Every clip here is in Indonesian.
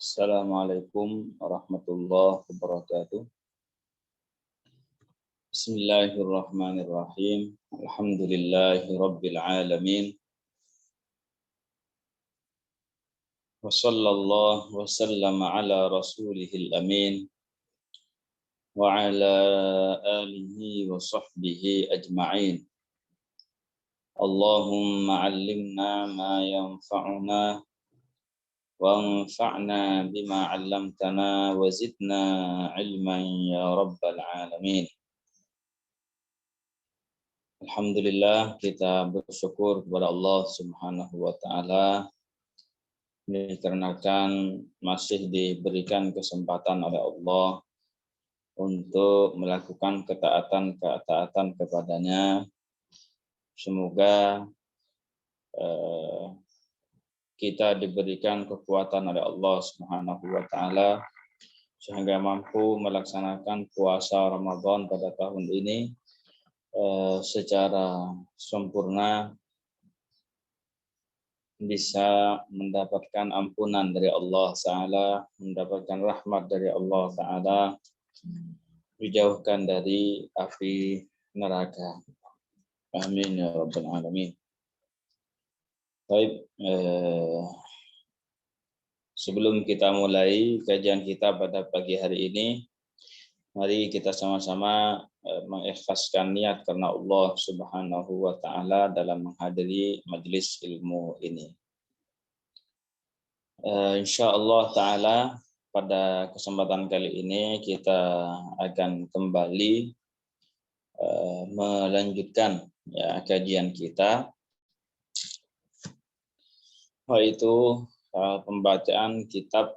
Assalamualaikum warahmatullahi wabarakatuh. Bismillahirrahmanirrahim. Alhamdulillahi rabbil alamin. Wa sallallahu wa sallama ala rasulihil amin. Wa ala alihi wa sahbihi ajma'in. Allahumma 'allimna ma yanfa'una وانفعنا بما علمتنا وزدنا علما يا رب العالمين. Alhamdulillah, kita bersyukur kepada Allah Subhanahu wa taala dikarenakan masih diberikan kesempatan oleh Allah untuk melakukan ketaatan kepadanya. Semoga kita diberikan kekuatan oleh Allah Subhanahu wa taala sehingga mampu melaksanakan puasa Ramadan pada tahun ini secara sempurna, bisa mendapatkan ampunan dari Allah Ta'ala, mendapatkan rahmat dari Allah Ta'ala, dijauhkan dari api neraka. Amin ya rabbal alamin. Baik, sebelum kita mulai kajian kita pada pagi hari ini, mari kita sama-sama mengikhlaskan niat karena Allah Subhanahu wa taala dalam menghadiri majelis ilmu ini. Insyaallah taala pada kesempatan kali ini kita akan kembali melanjutkan kajian kita, yaitu pembacaan kitab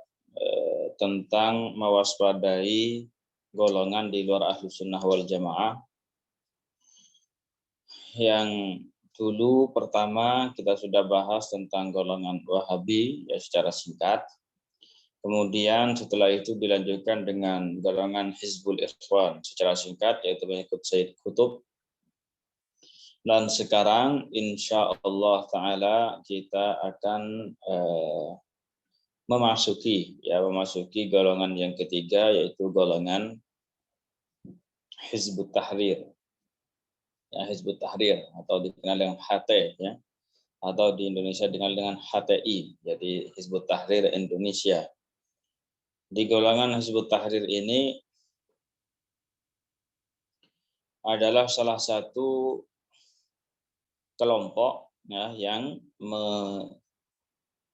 tentang mewaspadai golongan di luar ahlu sunnah wal jamaah. Yang dulu pertama kita sudah bahas tentang golongan Wahabi ya secara singkat. Kemudian setelah itu dilanjutkan dengan golongan Hizbul Ikhwan secara singkat, yaitu mengikut Sayyid Qutb. Dan sekarang insya Allah Ta'ala kita akan memasuki golongan yang ketiga, yaitu golongan Hizbut Tahrir. Ya, Hizbut Tahrir atau dikenal dengan HT ya, atau di Indonesia dikenal dengan HTI, jadi Hizbut Tahrir Indonesia. Di golongan Hizbut Tahrir ini adalah salah satu kelompok ya, yang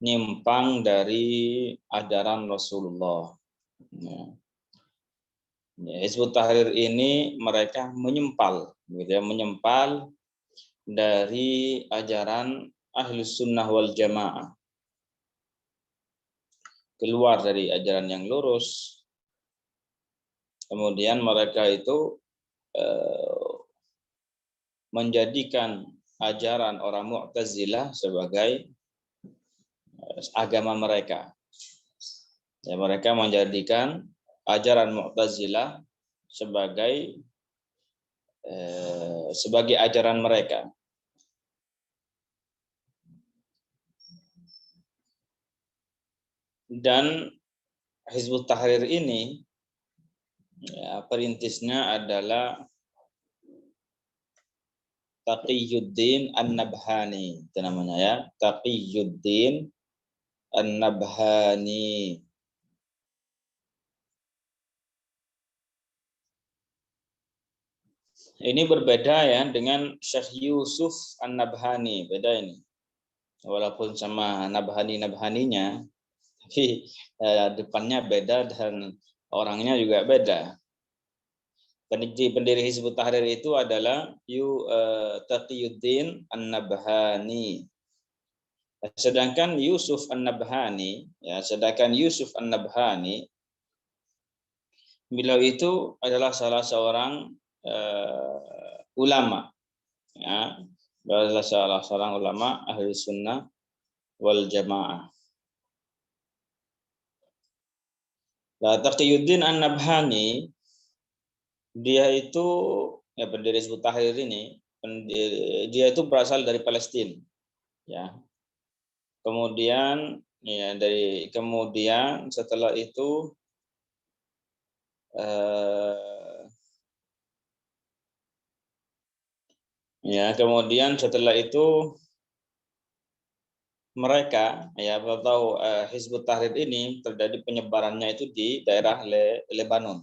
menyimpang dari ajaran Rasulullah. Ya. Hizbut Tahrir ini mereka menyempal dari ajaran Ahlus Sunnah wal Jamaah, keluar dari ajaran yang lurus. Kemudian mereka itu menjadikan ajaran orang Mu'tazilah sebagai agama mereka. Ya, mereka menjadikan ajaran Mu'tazilah sebagai ajaran mereka. Dan Hizbut Tahrir ini ya, perintisnya adalah Taqiyuddin An-Nabhani, itu namanya ya, Taqiyuddin An-Nabhani. Ini berbeda ya dengan Syekh Yusuf An-Nabhani, beda ini. Walaupun sama Nabhani-Nabhaninya, tapi depannya beda dan orangnya juga beda. Pendiri Hizbut Tahrir itu adalah Taqiyuddin An-Nabhani. Sedangkan Yusuf An-Nabhani, beliau itu adalah salah seorang ulama, ya, adalah salah seorang ulama ahli sunnah wal jamaah. Taqiyuddin An-Nabhani, dia itu ya pendiri Hizbut Tahrir ini, dia itu berasal dari Palestina, ya. Kemudian Ya, dari kemudian setelah itu kemudian setelah itu mereka atau Hizbut Tahrir ini terjadi penyebarannya itu di daerah Lebanon.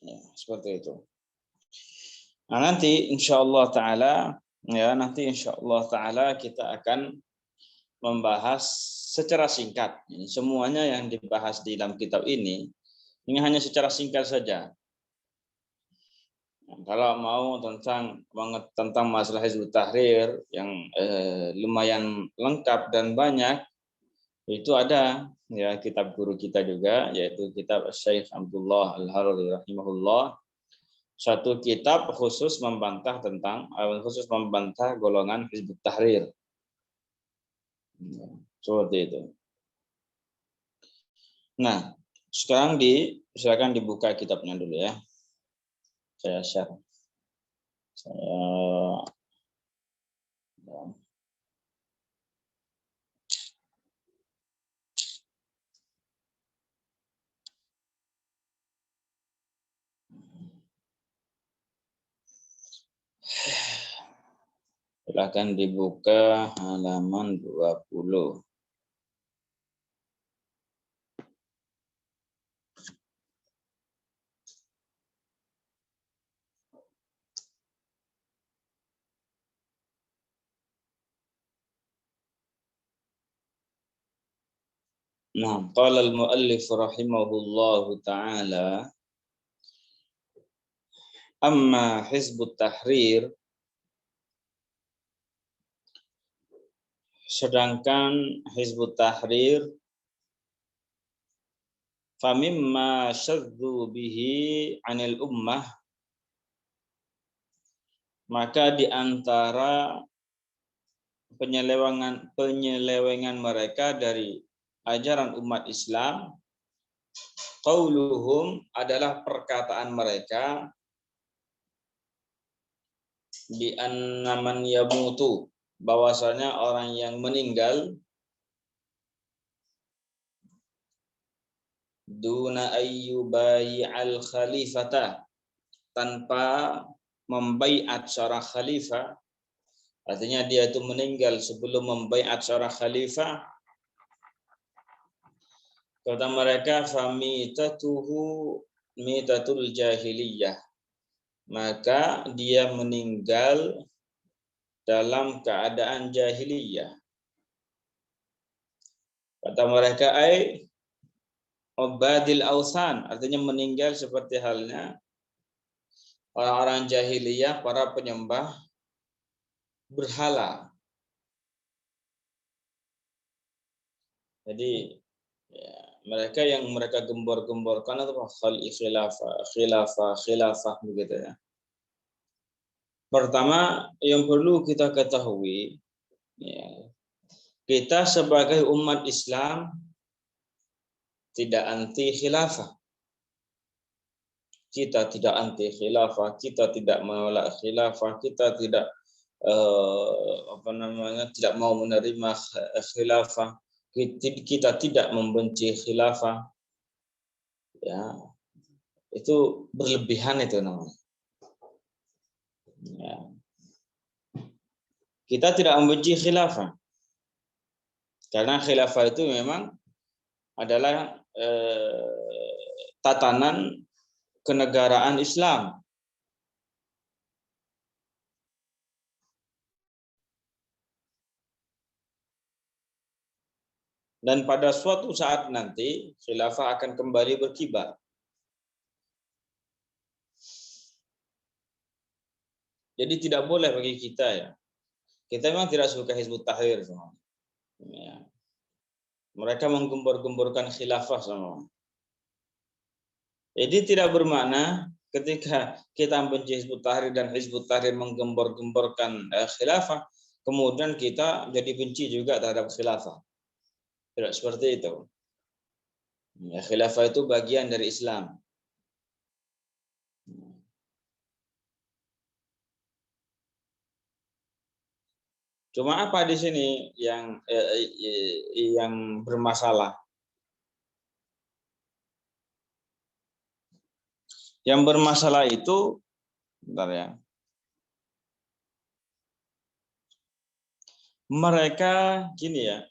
Ya, seperti itu. Nah, nanti insyaallah taala kita akan membahas secara singkat. Semuanya yang dibahas di dalam kitab ini hanya secara singkat saja. Kalau mau tentang masalah Hizbut Tahrir yang lumayan lengkap dan banyak, itu ada kitab guru kita juga, yaitu kitab Syekh Abdullah Al-Harari rahimahullah. Satu kitab khusus membantah golongan Hizbut Tahrir. Seperti itu. Nah, sekarang silakan dibuka kitabnya dulu ya. Saya share. Silakan dibuka halaman 20. Nah, qala al-muallif rahimahullahu taala, amma Hizbut Tahrir, sedangkan Hizbut Tahrir, famimma syadzu bihi 'anil ummah, maka di antara penyelewengan mereka dari ajaran umat Islam, qauluhum adalah perkataan mereka bi anna man yamutu, bahwasanya orang yang meninggal duna ayyubai al khalifata, tanpa membaiat seorang khalifah, artinya dia itu meninggal sebelum membaiat seorang khalifah, kata mereka famitatuhu mitatul jahiliyah, maka dia meninggal dalam keadaan jahiliyah. Kata mereka ubadil ausan, artinya meninggal seperti halnya orang-orang jahiliyah, para penyembah berhala. Jadi mereka yang mereka gembor-gemborkan itu khilafah begitu ya. Pertama yang perlu kita ketahui, kita sebagai umat Islam tidak anti khilafah. Kita tidak anti khilafah, kita tidak menolak khilafah, kita tidak tidak mau menerima khilafah, kita tidak membenci khilafah. Ya, itu berlebihan itu namanya. Ya. Kita tidak membenci khilafah, karena khilafah itu memang adalah tatanan kenegaraan Islam. Dan pada suatu saat nanti khilafah akan kembali berkibar. Jadi tidak boleh bagi kita ya. Kita memang tidak suka Hizbut Tahrir semua. Ya. Mereka menggembor-gemborkan khilafah semua. Jadi tidak bermakna ketika kita membenci Hizbut Tahrir dan Hizbut Tahrir menggembor-gemborkan khilafah, kemudian kita jadi benci juga terhadap khilafah. Tidak seperti itu. Ya, khilafah itu bagian dari Islam. Ya. Cuma apa di sini yang bermasalah? Yang bermasalah itu, bentar ya. Mereka gini ya,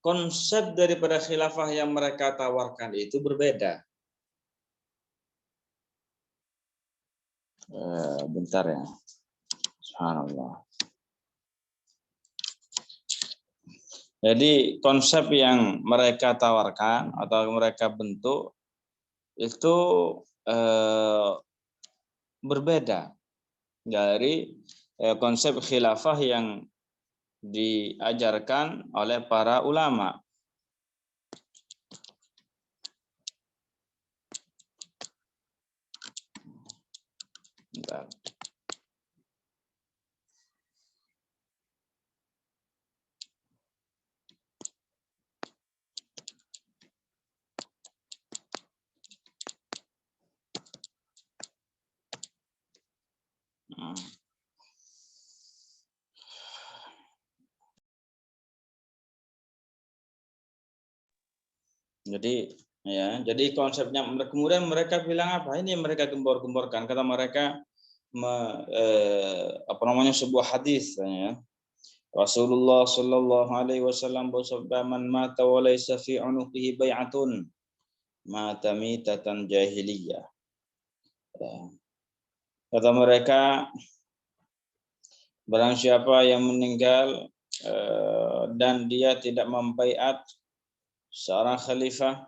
konsep daripada khilafah yang mereka tawarkan itu berbeda. Bentar ya. Subhanallah. Jadi konsep yang mereka tawarkan atau mereka bentuk itu berbeda dari konsep khilafah yang diajarkan oleh para ulama. Bentar. Jadi konsepnya kemudian mereka bilang apa? Ini mereka gembor-gemborkan, kata mereka sebuah hadis ya. Rasulullah Shallallahu Alaihi Wasallam bersabda, "Man mata wa laysa fi unuqihi bai'atun mata mitatan jahiliyah." Kata mereka, barang siapa yang meninggal dan dia tidak membaiat seorang khalifah,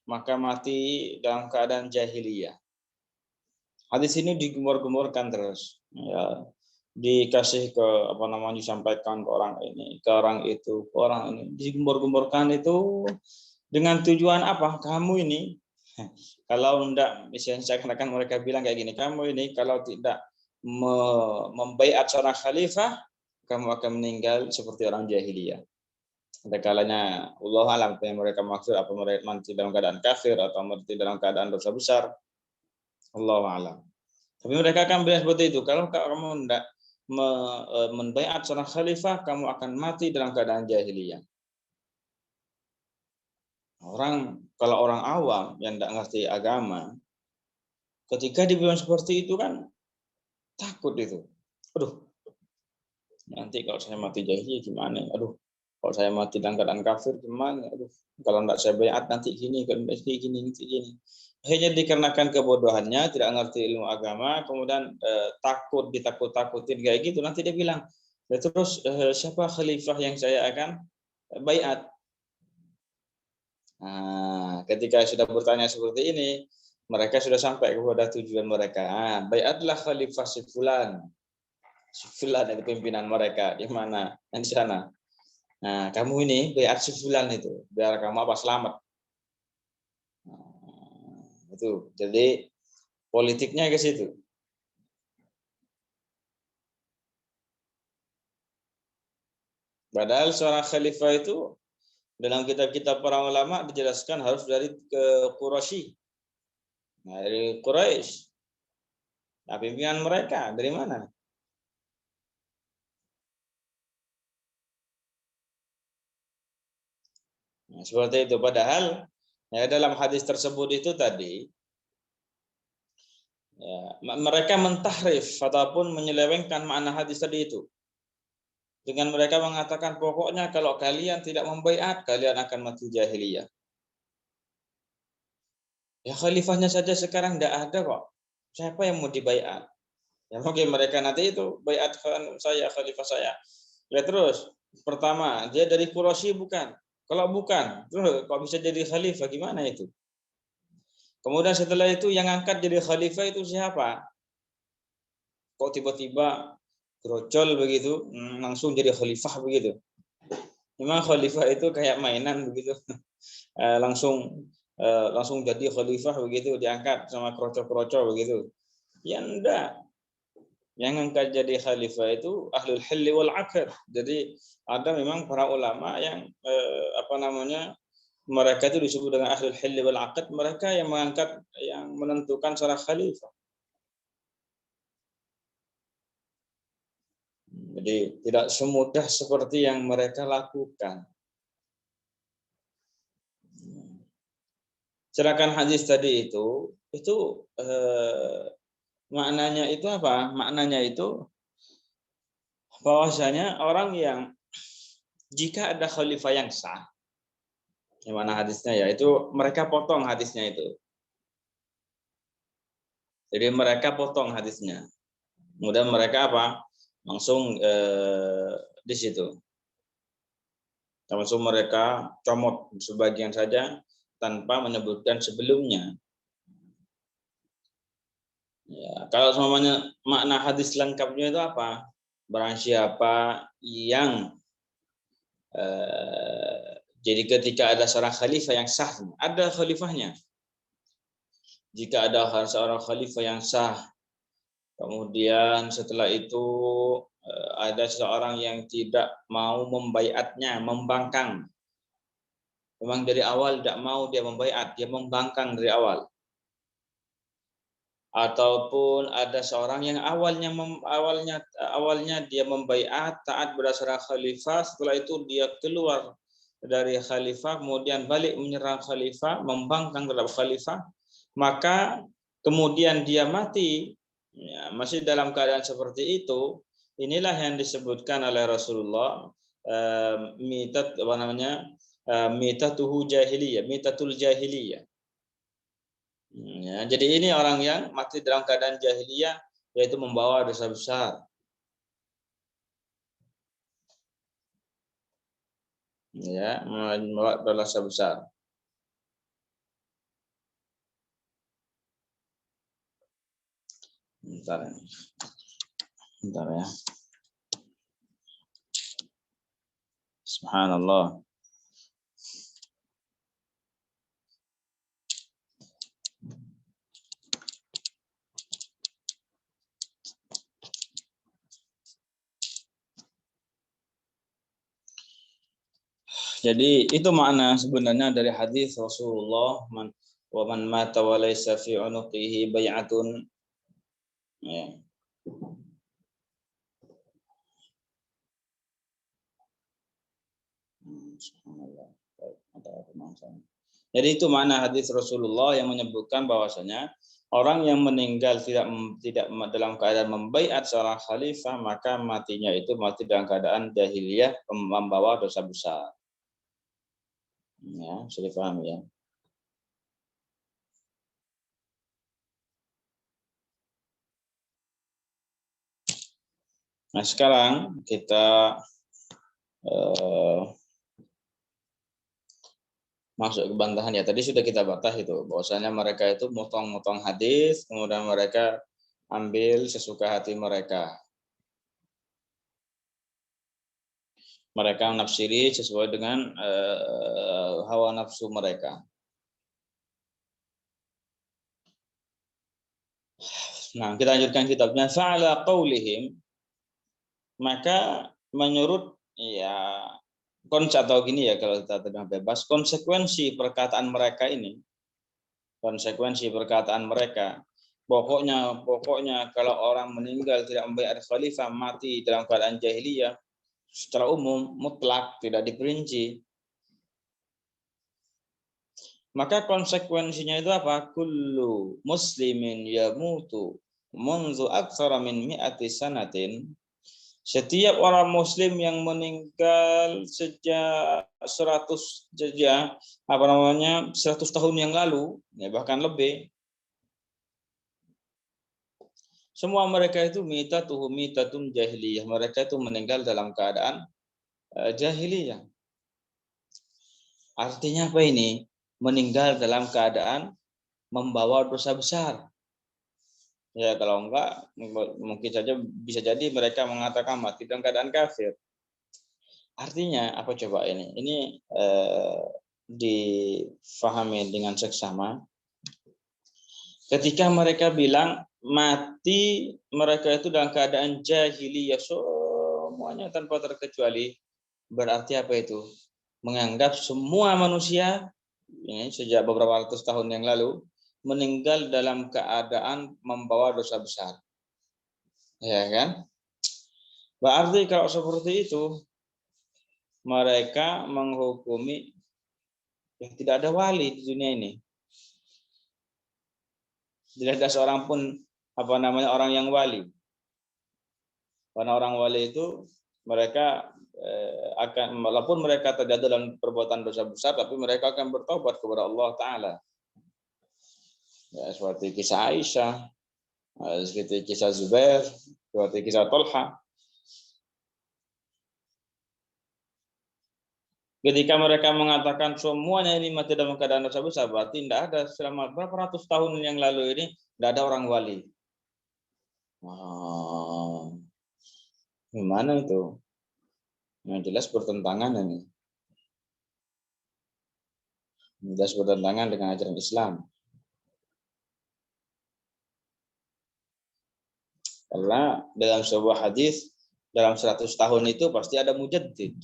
maka mati dalam keadaan jahiliyah. Hadis ini digembor-gemborkan terus, ya, dikasih disampaikan ke orang ini, ke orang itu, ke orang ini, digembor-gemborkan itu dengan tujuan apa? Kamu ini, kalau enggak, misalnya seakan-akan mereka bilang kayak gini, kamu ini kalau tidak membaiat seorang khalifah, kamu akan meninggal seperti orang jahiliyah. Ada kalanya Allah alam apa yang mereka maksud, apa mereka mati dalam keadaan kafir atau mati dalam keadaan dosa besar, Allah alam. Tapi mereka akan bilang seperti itu, kalau kamu tidak membaiat seorang khalifah, kamu akan mati dalam keadaan jahiliyah. Kalau orang awam yang tidak ngerti agama, ketika dibilang seperti itu kan takut itu. Aduh, nanti kalau saya mati jahiliyah gimana? Aduh, kalau saya mati dalam keadaan kafir gimana? Aduh, kalau tidak saya baiat nanti gini, gini. Akhirnya dikarenakan kebodohannya, tidak ngerti ilmu agama, kemudian ditakut-takutin kayak gitu. Nanti dia bilang, terus siapa khalifah yang saya akan baiat? Nah, ketika sudah bertanya seperti ini, mereka sudah sampai kepada tujuan mereka. Baiatlah khalifah si fulan itu pimpinan mereka di mana? Di sana. Nah, kamu ini baiat si fulan itu, biar kamu selamat. Nah, itu. Jadi politiknya ke situ. Padahal seorang khalifah itu dalam kitab-kitab para ulama dijelaskan harus dari Quraisy. Nah, dari Quraisy. Nah, pimpinan mereka dari mana? Nah, seperti itu. Padahal ya, dalam hadis tersebut itu tadi ya, mereka mentahrif ataupun menyelewengkan makna hadis tadi itu. Dengan mereka mengatakan pokoknya kalau kalian tidak membaiat, kalian akan mati jahiliyah. Ya khalifahnya saja sekarang tidak ada kok. Siapa yang mau dibaiat? Ya mungkin mereka nanti itu baiat saya, khalifah saya. Ya terus, pertama, dia dari Quraisy bukan? Kalau bukan, terus kok bisa jadi khalifah? Gimana itu? Kemudian setelah itu yang angkat jadi khalifah itu siapa? Kok tiba-tiba brojol begitu, langsung jadi khalifah begitu? Memang khalifah itu kayak mainan begitu, langsung jadi khalifah begitu, diangkat sama kroco-kroco begitu. Ya enggak. Yang angkat jadi khalifah itu ahlul hilli wal aqd. Jadi ada memang para ulama yang mereka itu disebut dengan ahlul hilli wal aqd, mereka yang mengangkat, yang menentukan seorang khalifah. Jadi tidak semudah seperti yang mereka lakukan. Sedangkan hadis tadi itu maknanya itu apa? Maknanya itu bahwasanya orang yang jika ada khalifah yang sah, yang mana hadisnya ya, itu mereka potong hadisnya itu. Jadi mereka potong hadisnya. Kemudian mereka apa? Langsung di situ. Langsung mereka comot sebagian saja tanpa menyebutkan sebelumnya. Ya, kalau semuanya makna hadis lengkapnya itu apa? Barang siapa yang jadi ketika ada seorang khalifah yang sah, ada khalifahnya. Jika ada seorang khalifah yang sah, kemudian setelah itu ada seorang yang tidak mau membaiatnya, membangkang. Memang dari awal tidak mau dia membaiat, dia membangkang dari awal. Ataupun ada seorang yang awalnya dia membaiat taat berdasarkan khalifah, setelah itu dia keluar dari khalifah kemudian balik menyerang khalifah, membangkang terhadap khalifah, maka kemudian dia mati ya, masih dalam keadaan seperti itu, inilah yang disebutkan oleh Rasulullah mitat apa namanya, mitatuhu jahiliyah, mitatul jahiliyah. Ya, jadi ini orang yang mati dalam keadaan jahiliyah, yaitu membawa dosa besar. Ya, membawa dosa besar. Bentar ya. Subhanallah. Jadi itu makna sebenarnya dari hadis Rasulullah, wa man mata wa laysa fi unuqihi bai'atun. Ya. Jadi itu makna hadis Rasulullah yang menyebutkan bahwasanya orang yang meninggal tidak dalam keadaan membaiat seorang khalifah, maka matinya itu mati dalam keadaan jahiliyah, membawa dosa besar. Ya, sudah paham ya. Nah, sekarang kita masuk ke bantahan ya. Tadi sudah kita batas itu, bahwasanya mereka itu motong-motong hadis, kemudian mereka ambil sesuka hati mereka. Mereka menafsiri sesuai dengan hawa nafsu mereka. Nah, kita lanjutkan kitabnya. Fa'ala qaulihim, maka menurut ya atau gini ya, kalau kita tengah bebas, konsekuensi perkataan mereka ini, konsekuensi perkataan mereka, pokoknya kalau orang meninggal tidak membaiat khalifah, mati dalam keadaan jahiliyah, secara umum mutlak, tidak diperinci. Maka konsekuensinya itu apa? Kullu muslimin yamutu munzu aktsara min mi'ati sanatin. Setiap orang muslim yang meninggal sejak 100 tahun yang lalu, ya bahkan lebih. Semua mereka itu mitatun jahiliyah. Mereka itu meninggal dalam keadaan jahiliyah. Artinya apa ini? Meninggal dalam keadaan membawa dosa besar. Ya kalau enggak, mungkin saja bisa jadi mereka mengatakan mati dalam keadaan kafir. Artinya apa coba ini? Ini difahami dengan seksama. Ketika mereka bilang mati mereka itu dalam keadaan jahiliyah semuanya tanpa terkecuali, berarti apa itu? Menganggap semua manusia ini sejak beberapa ratus tahun yang lalu meninggal dalam keadaan membawa dosa besar. Ya kan? Berarti kalau seperti itu, mereka menghukumi yang tidak ada wali di dunia ini. Tidak ada seorang pun orang yang wali. Karena orang wali itu mereka akan, walaupun mereka terjatuh dalam perbuatan dosa besar, tapi mereka akan bertobat kepada Allah Ta'ala. Ya, seperti kisah Aisyah, seperti kisah Zubair, seperti kisah Tolha. Ketika mereka mengatakan semuanya ini mati dalam keadaan dosa besar, berarti tidak ada selama berapa ratus tahun yang lalu ini tidak ada orang wali. Wow. Gimana itu? Yang jelas bertentangan ini. Jelas bertentangan dengan ajaran Islam. Karena dalam sebuah hadis, dalam 100 tahun itu pasti ada mujaddid,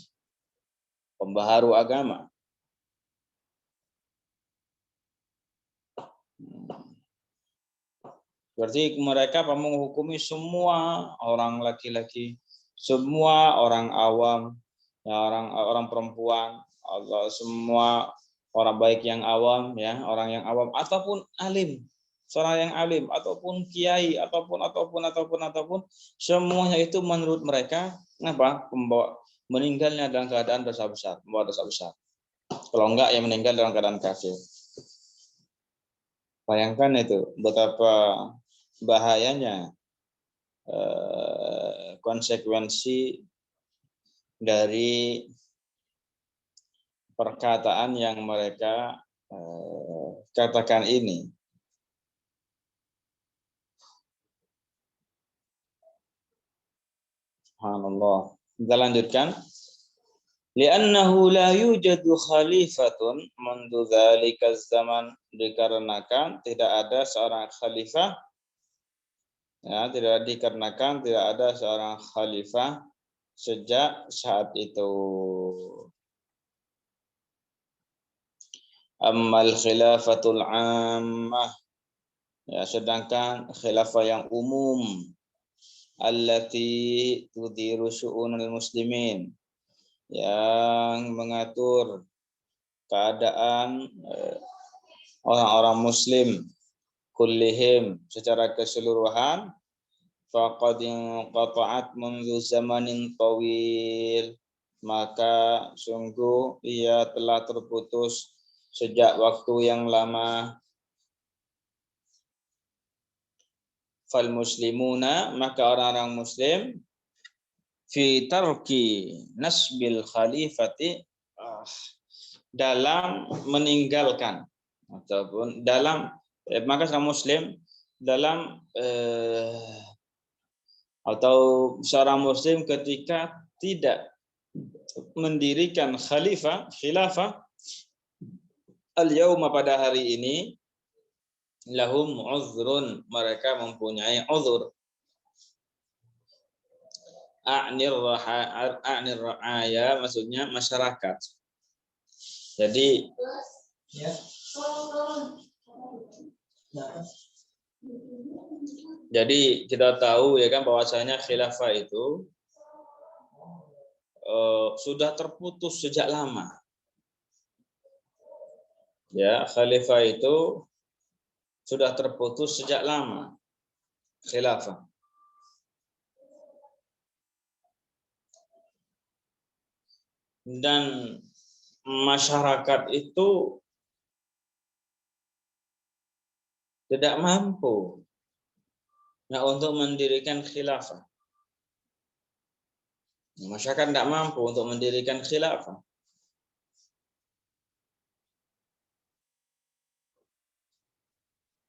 pembaharu agama. Berarti mereka menghukumi semua orang laki-laki, semua orang awam, ya, orang perempuan, Allah, semua orang baik yang awam, ya, orang yang awam ataupun alim, seorang yang alim ataupun kiai ataupun semuanya itu menurut mereka meninggalnya dalam keadaan dosa besar, membawa dosa besar. Kalau enggak yang meninggal dalam keadaan kafir. Bayangkan itu betapa bahayanya konsekuensi dari perkataan yang mereka katakan ini. Subhanallah. Kita lanjutkan. Li'annahu la yujadu khalifatun mundu dzalika zaman, dikarenakan tidak ada seorang khalifah, ya, dikarenakan tidak ada seorang khalifah sejak saat itu. Ammal khilafatul ammah, ya, sedangkan khilafah yang umum, allati tudiru syu'unul muslimin, yang mengatur keadaan orang-orang muslim kullihim secara keseluruhan, faqad inqata'at mundu zamanin tawil, maka sungguh ia telah terputus sejak waktu yang lama. Fal muslimuna, maka orang-orang muslim, fi tarki nasbil khalifati, dalam meninggalkan ataupun dalam maka seorang muslim dalam atau seorang muslim ketika tidak mendirikan khilafah al-yauma, pada hari ini, lahum uzrun, mereka mempunyai uzur. A'nir ra'aya, maksudnya masyarakat. Jadi kita tahu, ya kan, bahwasanya khilafah itu sudah terputus sejak lama. Ya, khalifah itu sudah terputus sejak lama, khilafah. Dan masyarakat itu tidak mampu untuk mendirikan khilafah. Masyarakat tidak mampu untuk mendirikan khilafah.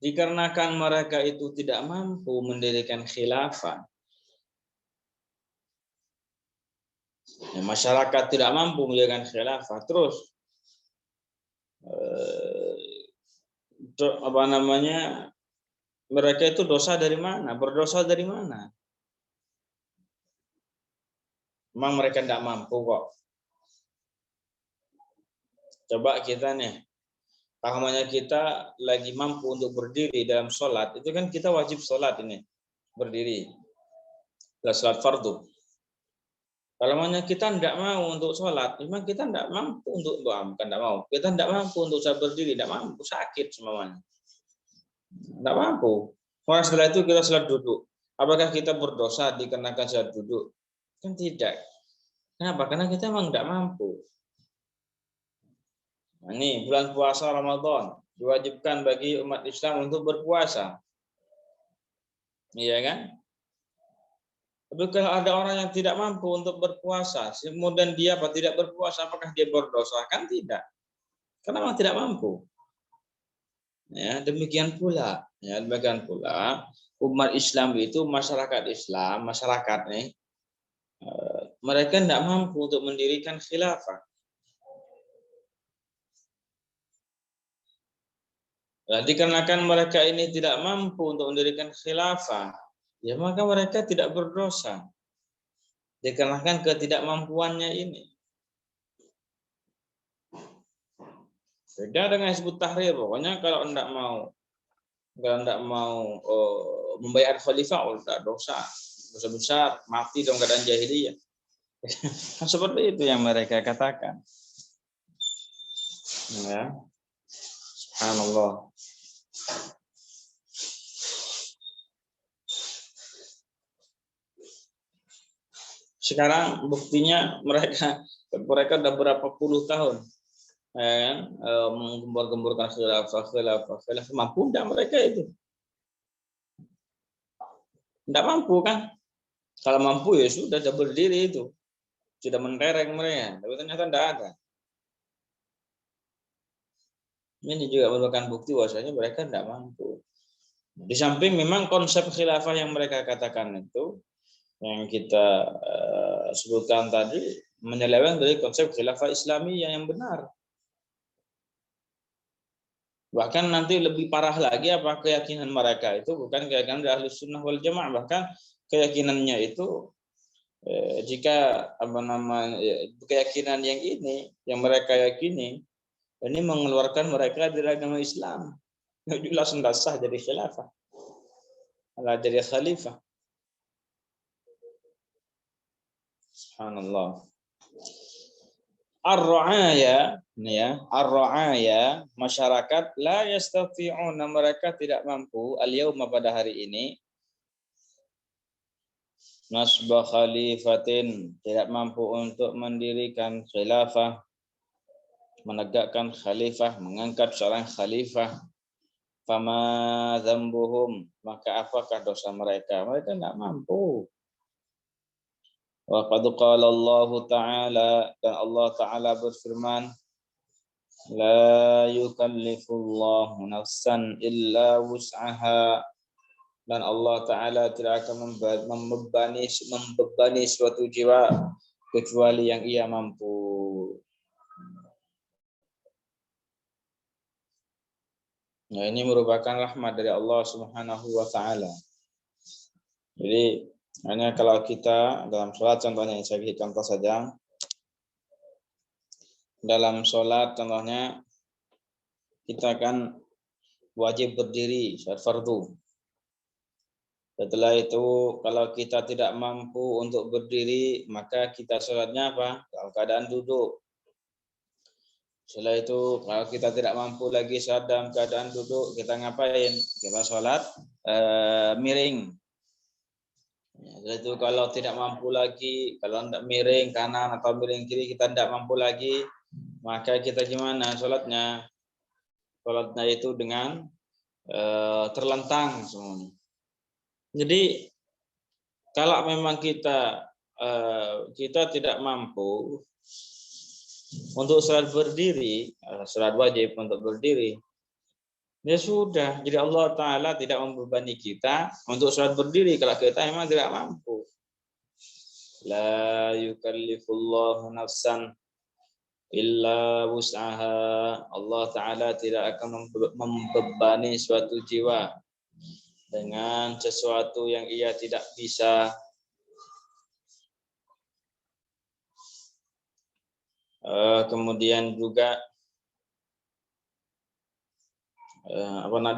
Dikarenakan mereka itu tidak mampu mendirikan khilafah, ya, masyarakat tidak mampu mendirikan khilafah, terus mereka itu dosa dari mana? Berdosa dari mana? Memang mereka tidak mampu kok. Coba kita nih, pahamannya kita lagi mampu untuk berdiri dalam sholat, itu kan kita wajib sholat ini, berdiri. Sholat fardu. Kalau kita tidak mau untuk sholat, memang kita tidak mampu untuk doa, bukan tidak mau. Kita tidak mampu untuk saya berdiri, tidak mampu, sakit semuanya. Tidak mampu. Maka setelah itu kita sholat duduk. Apakah kita berdosa dikarenakan sholat duduk? Kan tidak. Kenapa? Karena kita memang tidak mampu. Nah, ini bulan puasa Ramadan diwajibkan bagi umat Islam untuk berpuasa. Iya kan? Tapi kalau ada orang yang tidak mampu untuk berpuasa, kemudian dia tidak berpuasa, apakah dia berdosa? Kan tidak. Karena memang tidak mampu. Ya, demikian pula, umat Islam itu masyarakat Islam, masyarakat nih, mereka tidak mampu untuk mendirikan khilafah. Nah, dikarenakan mereka ini tidak mampu untuk mendirikan khilafah, ya maka mereka tidak berdosa. Dikarenakan ketidakmampuannya ini. Beda dengan Hizbut Tahrir, pokoknya kalau tidak mau membayar khalifah, tidak dosa besar, mati dalam keadaan jahiliyah. Seperti itu yang mereka katakan. Ya, subhanallah. Sekarang buktinya mereka sudah berapa puluh tahun menggembur-gemburkan khilafah. Mampu tidak mereka itu? Tidak mampu kan? Kalau mampu ya sudah berdiri itu. Sudah mentereng mereka. Tapi ternyata tidak ada. Ini juga merupakan bukti bahwasanya mereka tidak mampu. Di samping memang konsep khilafah yang mereka katakan itu, yang kita sebutkan tadi, menyeleweng dari konsep khilafah Islamiyah yang benar. Bahkan nanti lebih parah lagi apa keyakinan mereka itu bukan keyakinan dari Ahlus Sunnah wal Jamaah, bahkan keyakinannya itu jika keyakinan yang mereka yakini ini mengeluarkan mereka dari agama Islam. Jelas tidak sah jadi khilafah, malah jadi khalifah. Subhanallah. Ar-ra'aya, ar-ra'aya, masyarakat la yastati'una, mereka tidak mampu al-yauma, pada hari ini, nasba khalifatin, tidak mampu untuk mendirikan khilafah, menegakkan khalifah, mengangkat seorang khalifah. Fama dzambuhum, maka apakah dosa mereka? Mereka tidak mampu. Wa qad qala Allah Ta'ala, dan Allah Ta'ala berfirman, la yukallifullahu nafsan illa wus'aha, dan Allah Ta'ala tidak akan membebani suatu jiwa kecuali yang ia mampu. Nah, ini merupakan rahmat dari Allah Subhanahu wa Ta'ala. Jadi hanya kalau kita dalam sholat, contohnya saya beri contoh saja. Dalam sholat contohnya kita kan wajib berdiri sholat fardu. Setelah itu kalau kita tidak mampu untuk berdiri, maka kita sholatnya apa? Dalam keadaan duduk. Setelah itu kalau kita tidak mampu lagi sholat dalam keadaan duduk, kita ngapain? Kita sholat miring. Setelah itu kalau tidak mampu lagi, kalau tidak miring kanan atau miring kiri, kita tidak mampu lagi, maka kita gimana sholatnya? Sholatnya itu dengan terlentang semuanya. Jadi kalau memang kita tidak mampu untuk sholat berdiri, sholat wajib untuk berdiri, ya sudah. Jadi Allah Ta'ala tidak membebani kita untuk sholat berdiri kalau kita memang tidak mampu. La yukallifullahu nafsan illa wus'aha. Allah Ta'ala tidak akan membebani suatu jiwa dengan sesuatu yang ia tidak bisa. Kemudian juga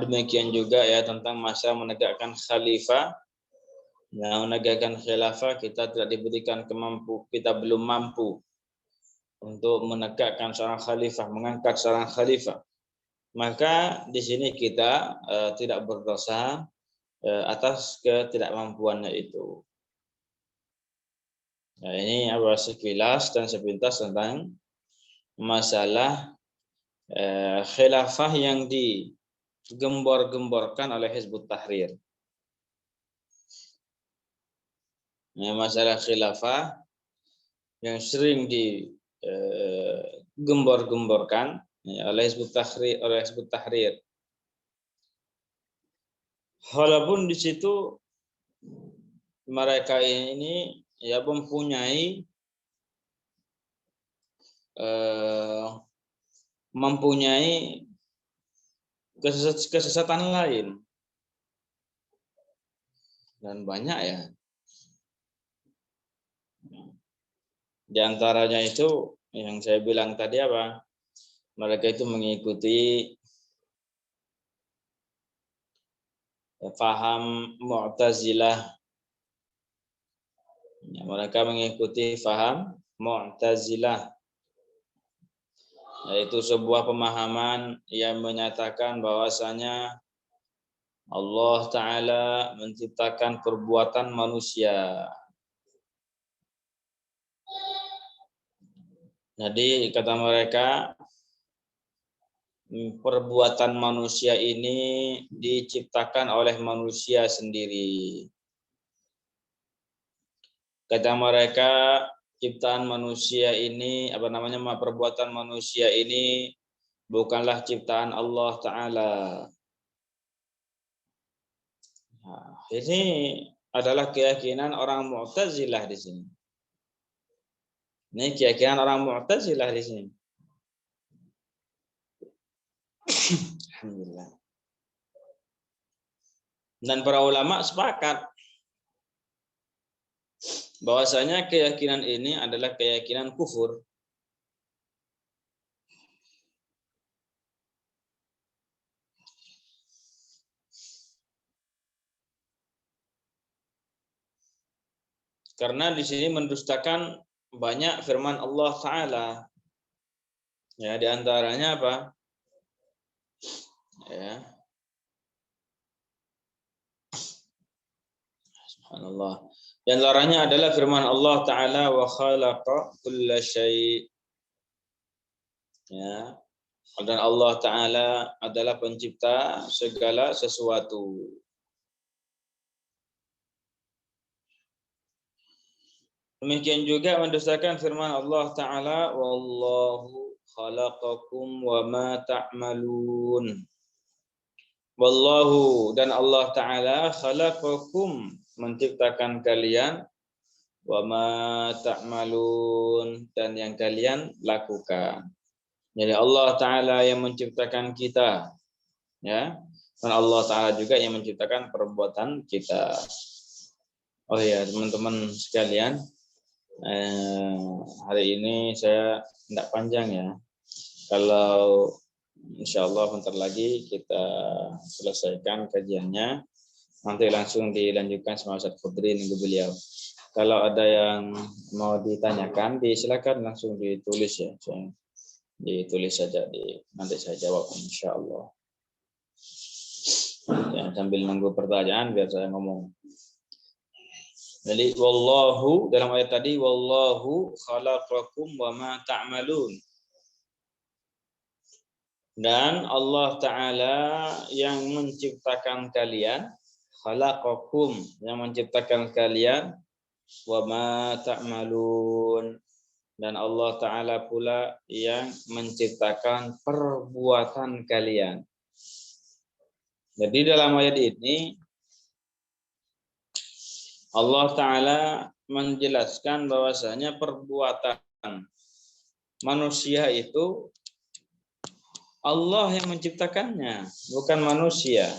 demikian juga ya tentang masa menegakkan khalifah. Nah, menegakkan khilafah kita tidak diberikan kita belum mampu untuk menegakkan seorang khalifah, mengangkat seorang khalifah. Maka di sini kita tidak berdosa atas ketidakmampuannya itu. Nah, ini apa sekilas dan sepintas tentang masalah khilafah yang digembor-gemborkan oleh Hizbut Tahrir. Nah, masalah khilafah yang sering digembor-gemborkan oleh Hizbut Tahrir. Walaupun di situ mereka ini ya mempunyai kesesatan lain, dan banyak ya. Di antaranya itu yang saya bilang tadi apa? Mereka itu mengikuti faham Mu'tazilah. Ya, mereka mengikuti faham Mu'tazilah, yaitu sebuah pemahaman yang menyatakan bahwasanya Allah Ta'ala menciptakan perbuatan manusia. Jadi kata mereka, perbuatan manusia ini diciptakan oleh manusia sendiri. Kata mereka, ciptaan manusia ini, perbuatan manusia ini bukanlah ciptaan Allah Ta'ala. Nah, ini adalah keyakinan orang Mu'tazilah di sini. Ini keyakinan orang Mu'tazilah di sini. Alhamdulillah. Dan para ulama sepakat bahwasanya keyakinan ini adalah keyakinan kufur. Karena di sini mendustakan banyak firman Allah Ta'ala. Ya, di antaranya apa? Ya. Subhanallah. Di antaranya adalah firman Allah Ta'ala wa khalaqa kulla syai'. Ya. Dan Allah Ta'ala adalah pencipta segala sesuatu. Demikian juga mendustakan firman Allah Ta'ala wallahu khalaqakum wa ma ta'malun. Wallahu, dan Allah Ta'ala khalaqakum, menciptakan kalian, wa ma ta'malun, dan yang kalian lakukan. Jadi Allah Ta'ala yang menciptakan kita, ya, dan Allah Ta'ala juga yang menciptakan perbuatan kita. Oh ya, teman-teman sekalian, hari ini saya tidak panjang ya. Kalau insya Allah bentar lagi kita selesaikan kajiannya, nanti langsung dilanjutkan sama Ustaz Khudri nunggu beliau. Kalau ada yang mau ditanyakan, silakan langsung ditulis ya. Ditulis saja, nanti saya jawab insya Allah. Ya, sambil nunggu pertanyaan biar saya ngomong. Jadi wallahu, dalam ayat tadi wallahu khalaqakum wa ma ta'malun. Dan Allah Ta'ala yang menciptakan kalian, khalaqakum, yang menciptakan kalian, wa ma ta'malun, dan Allah Ta'ala pula yang menciptakan perbuatan kalian. Jadi dalam ayat ini Allah Ta'ala menjelaskan bahwasanya perbuatan manusia itu Allah yang menciptakannya, bukan manusia.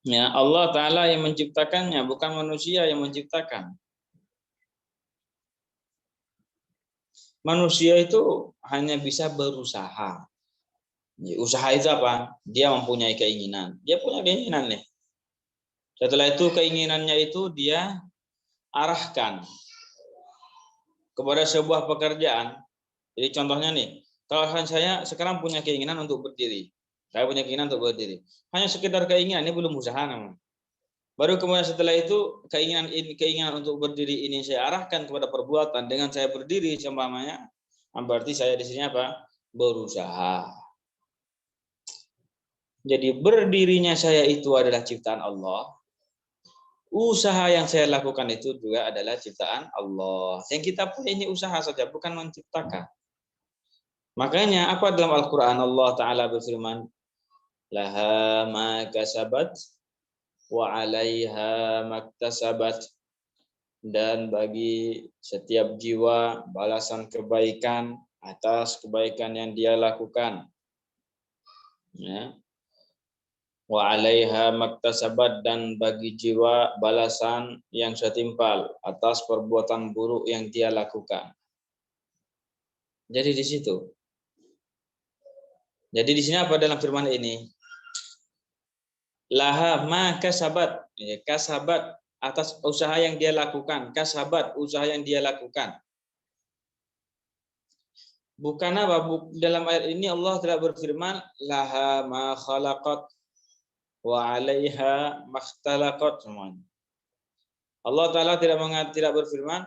Ya, Allah Ta'ala yang menciptakannya, bukan manusia yang menciptakan. Manusia itu hanya bisa berusaha. Usaha itu apa? Dia mempunyai keinginan. Dia punya keinginan nih. Setelah itu keinginannya itu dia arahkan kepada sebuah pekerjaan. Jadi contohnya nih, kalau saya sekarang punya keinginan untuk berdiri. Saya punya keinginan untuk berdiri. Hanya sekedar keinginan, ini belum usaha namanya. Baru kemudian setelah itu keinginan untuk berdiri ini saya arahkan kepada perbuatan dengan saya berdiri seumpamanya, berarti saya di sini apa? Berusaha. Jadi berdirinya saya itu adalah ciptaan Allah. Usaha yang saya lakukan itu juga adalah ciptaan Allah. Yang kita punya ini usaha saja, bukan menciptakan. Makanya apa dalam Al-Quran Allah Ta'ala berfirman, laha ma kasabat wa 'alaiha maktasabat, dan bagi setiap jiwa balasan kebaikan atas kebaikan yang dia lakukan. Ya. Wa 'alaiha maktasabat, dan bagi jiwa balasan yang setimpal atas perbuatan buruk yang dia lakukan. Jadi di situ. Jadi di sini apa dalam firman ini? Laha ma kasabat, ya, kasabat atas usaha yang dia lakukan, kasabat usaha yang dia lakukan. Bukan apa? Dalam ayat ini Allah tidak berfirman laha ma khalaqat wa 'alaiha makhtalaqat semuanya. Allah Ta'ala tidak berfirman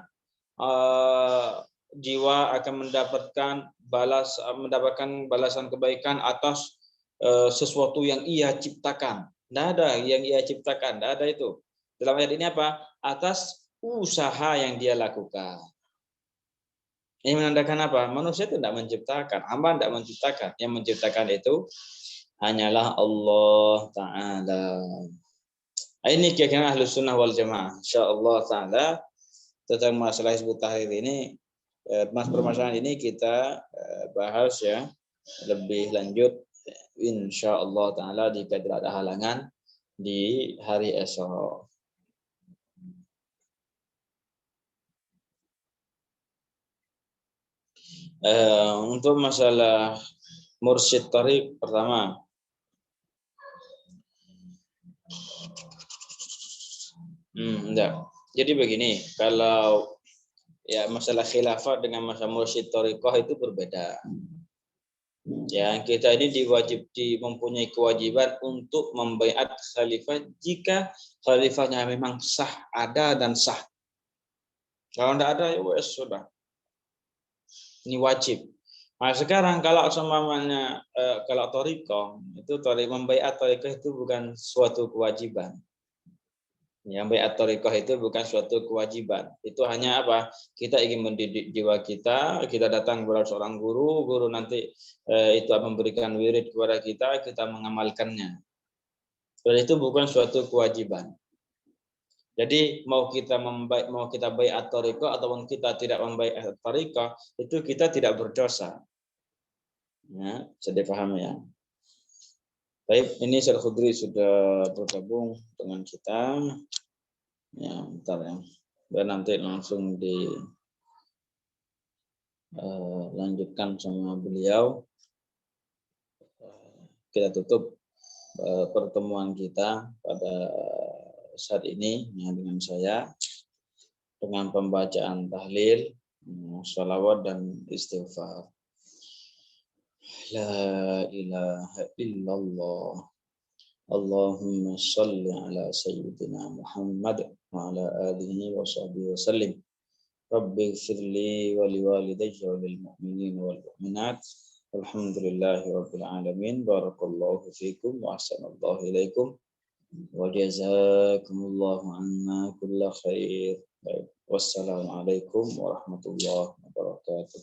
jiwa akan mendapatkan balasan kebaikan atas sesuatu yang ia ciptakan. Tidak ada yang ia ciptakan, tidak ada itu. Dalam ayat ini apa? Atas usaha yang dia lakukan. Ini menandakan apa? Manusia itu tidak menciptakan, hamba tidak menciptakan. Yang menciptakan itu hanyalah Allah Ta'ala. Ini keyakinan Ahlus Sunnah wal Jamaah. Insyaallah Ta'ala tentang masalah Hizbut Tahrir ini, permasalahan ini kita bahas ya lebih lanjut insyaallah Ta'ala jika tidak ada halangan di hari esok. Untuk masalah mursyid tariq pertama, enggak. Jadi begini, kalau ya masalah khilafah dengan masalah mursyid tariqah itu berbeda. Ya, kita ini mempunyai kewajiban untuk membaiat khalifah jika khalifahnya memang sah, ada dan sah. Kalau tidak ada ya wes sudah. Ini wajib. Nah, sekarang kalau semuanya kalau thariqah itu membaiat thariqah itu bukan suatu kewajiban. Yang baiat thariqah itu bukan suatu kewajiban. Itu hanya apa? Kita ingin mendidik jiwa kita datang kepada seorang guru nanti itu memberikan wirid kepada kita mengamalkannya. Dan itu bukan suatu kewajiban. Jadi mau kita baiat thariqah ataupun kita tidak membaiat thariqah, itu kita tidak berdosa. Ya, bisa dipahami ya. Baik, ini Syekh Khudri sudah bergabung dengan kita. Ya, bentar ya. Dan nanti langsung dilanjutkan sama beliau. Kita tutup pertemuan kita pada saat ini ya, dengan saya dengan pembacaan tahlil, shalawat dan istighfar. La ilaha illallah. Allahumma salli ala sayyidina Muhammad wa ala alihi wa sahbihi wa sallim. Rabbi ighfirli wa liwalidayya wa lil mu'minin wal mu'minat. Alhamdulillahi rabbil alamin. Barakallahu fikum wa ahsanallahu ilaikum wa jazakumullahu anna kulla khair. Wassalamualaikum warahmatullahi wabarakatuh.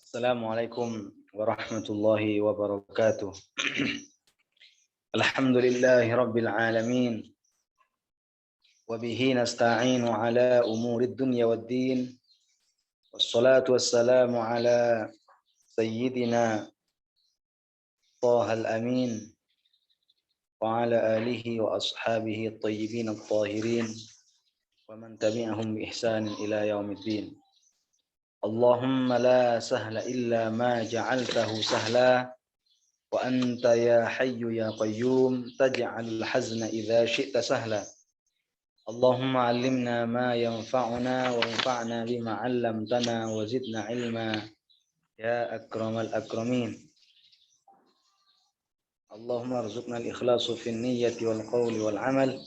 Assalamualaikum warahmatullahi wabarakatuh. Alhamdulillahi rabbil alamin. Wabihi nasta'inu ala umurid dunya waddin. Wassalatu wassalamu ala sayyidina طه الأمين وعلى آله وأصحابه الطيبين الطاهرين ومن تبعهم بإحسان إلى يوم الدين. اللهم لا سهل إلا ما جعلته سهلا وأنت يا حي يا قيوم تجعل الحزن إذا شئت سهلا. اللهم علمنا ما ينفعنا وانفعنا بما علمتنا وزدنا علما يا أكرم الأكرمين. اللهم ارزقنا الإخلاص في النية والقول والعمل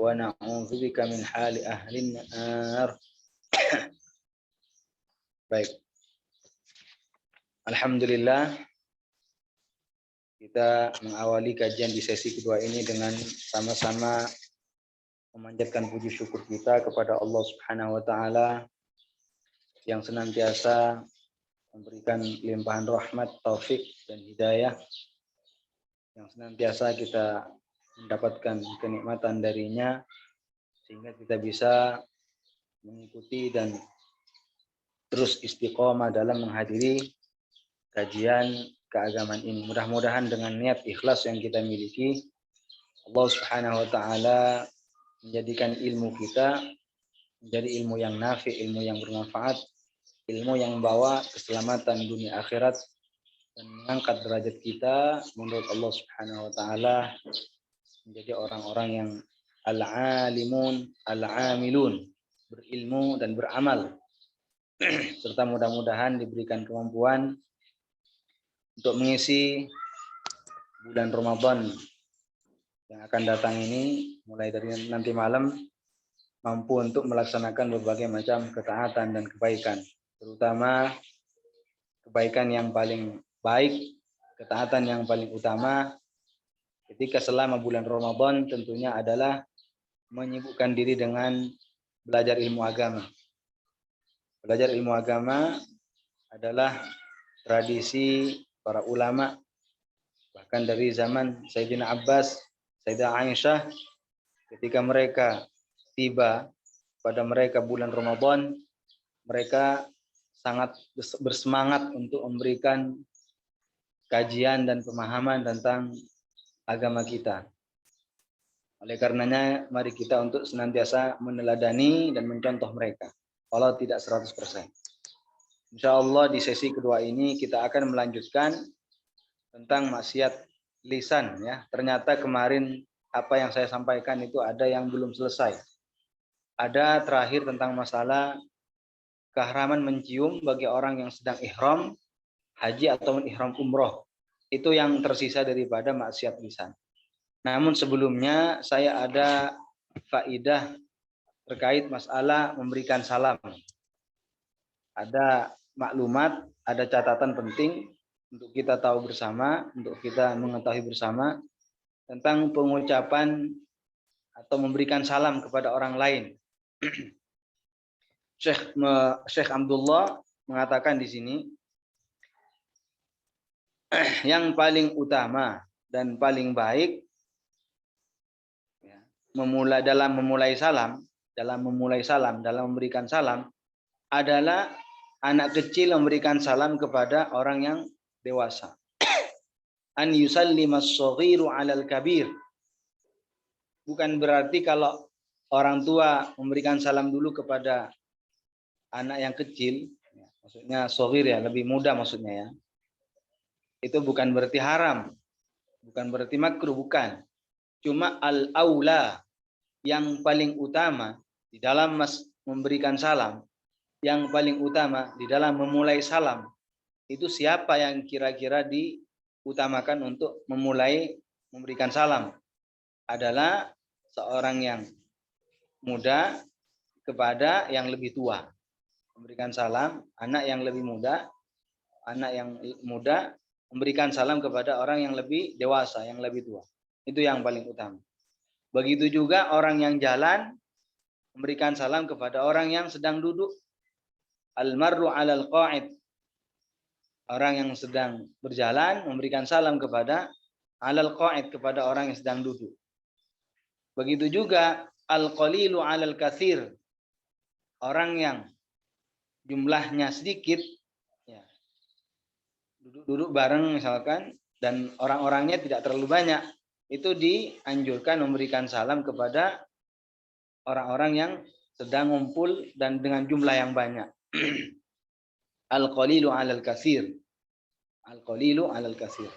ونعوذ بك من حال أهل النار. Baik, alhamdulillah kita mengawali kajian di sesi kedua ini dengan sama-sama memanjatkan puji syukur kita kepada Allah Subhanahu wa taala yang senantiasa memberikan limpahan rahmat, taufik dan hidayah, yang senantiasa kita mendapatkan kenikmatan darinya sehingga kita bisa mengikuti dan terus istiqomah dalam menghadiri kajian keagamaan ini. Mudah-mudahan dengan niat ikhlas yang kita miliki, Allah Subhanahu wa taala menjadikan ilmu kita menjadi ilmu yang nafi, ilmu yang bermanfaat, ilmu yang membawa keselamatan dunia akhirat dan mengangkat derajat kita menurut Allah Subhanahu wa taala menjadi orang-orang yang al-alimun, al-amilun, berilmu dan beramal. Serta mudah-mudahan diberikan kemampuan untuk mengisi bulan Ramadan yang akan datang ini mulai dari nanti malam, mampu untuk melaksanakan berbagai macam ketaatan dan kebaikan, terutama kebaikan yang paling baik, ketaatan yang paling utama ketika selama bulan Ramadan tentunya adalah menyibukkan diri dengan belajar ilmu agama. Belajar ilmu agama adalah tradisi para ulama, bahkan dari zaman Sayyidina Abbas, Sayyidah Aisyah, ketika mereka tiba pada mereka bulan Ramadan, mereka sangat bersemangat untuk memberikan kajian dan pemahaman tentang agama kita. Oleh karenanya, mari kita untuk senantiasa meneladani dan mencontoh mereka, walau tidak 100%. Insya Allah di sesi kedua ini kita akan melanjutkan tentang maksiat lisan. Ya, ternyata kemarin apa yang saya sampaikan itu ada yang belum selesai. Ada terakhir tentang masalah keharaman mencium bagi orang yang sedang ihram haji atau ihram umroh. Itu yang tersisa daripada maksiat lisan. Namun sebelumnya saya ada faidah terkait masalah memberikan salam. Ada maklumat, ada catatan penting untuk kita tahu bersama, untuk kita mengetahui bersama tentang pengucapan atau memberikan salam kepada orang lain. Syekh Abdullah mengatakan di sini, yang paling utama dan paling baik dalam memberikan salam adalah anak kecil memberikan salam kepada orang yang dewasa. An yusallimas shaghiru 'alal kabir. Bukan berarti kalau orang tua memberikan salam dulu kepada anak yang kecil, maksudnya shaghir ya, lebih muda maksudnya ya. Itu bukan berarti haram, bukan berarti makruh, bukan. Cuma al-aula, yang paling utama di dalam memberikan salam, yang paling utama di dalam memulai salam, itu siapa yang kira-kira diutamakan untuk memulai memberikan salam? Adalah seorang yang muda kepada yang lebih tua. Memberikan salam, anak yang lebih muda, memberikan salam kepada orang yang lebih dewasa, yang lebih tua. Itu yang paling utama. Begitu juga orang yang jalan memberikan salam kepada orang yang sedang duduk. Al-marru 'alal qa'id. Orang yang sedang berjalan memberikan salam kepada 'alal qa'id, kepada orang yang sedang duduk. Begitu juga al-qalilu 'alal katsir. Orang yang jumlahnya sedikit ya, duduk bareng misalkan dan orang-orangnya tidak terlalu banyak, itu dianjurkan memberikan salam kepada orang-orang yang sedang ngumpul dan dengan jumlah yang banyak. Al-qalilu 'alal katsir. Al-qalilu 'alal katsir.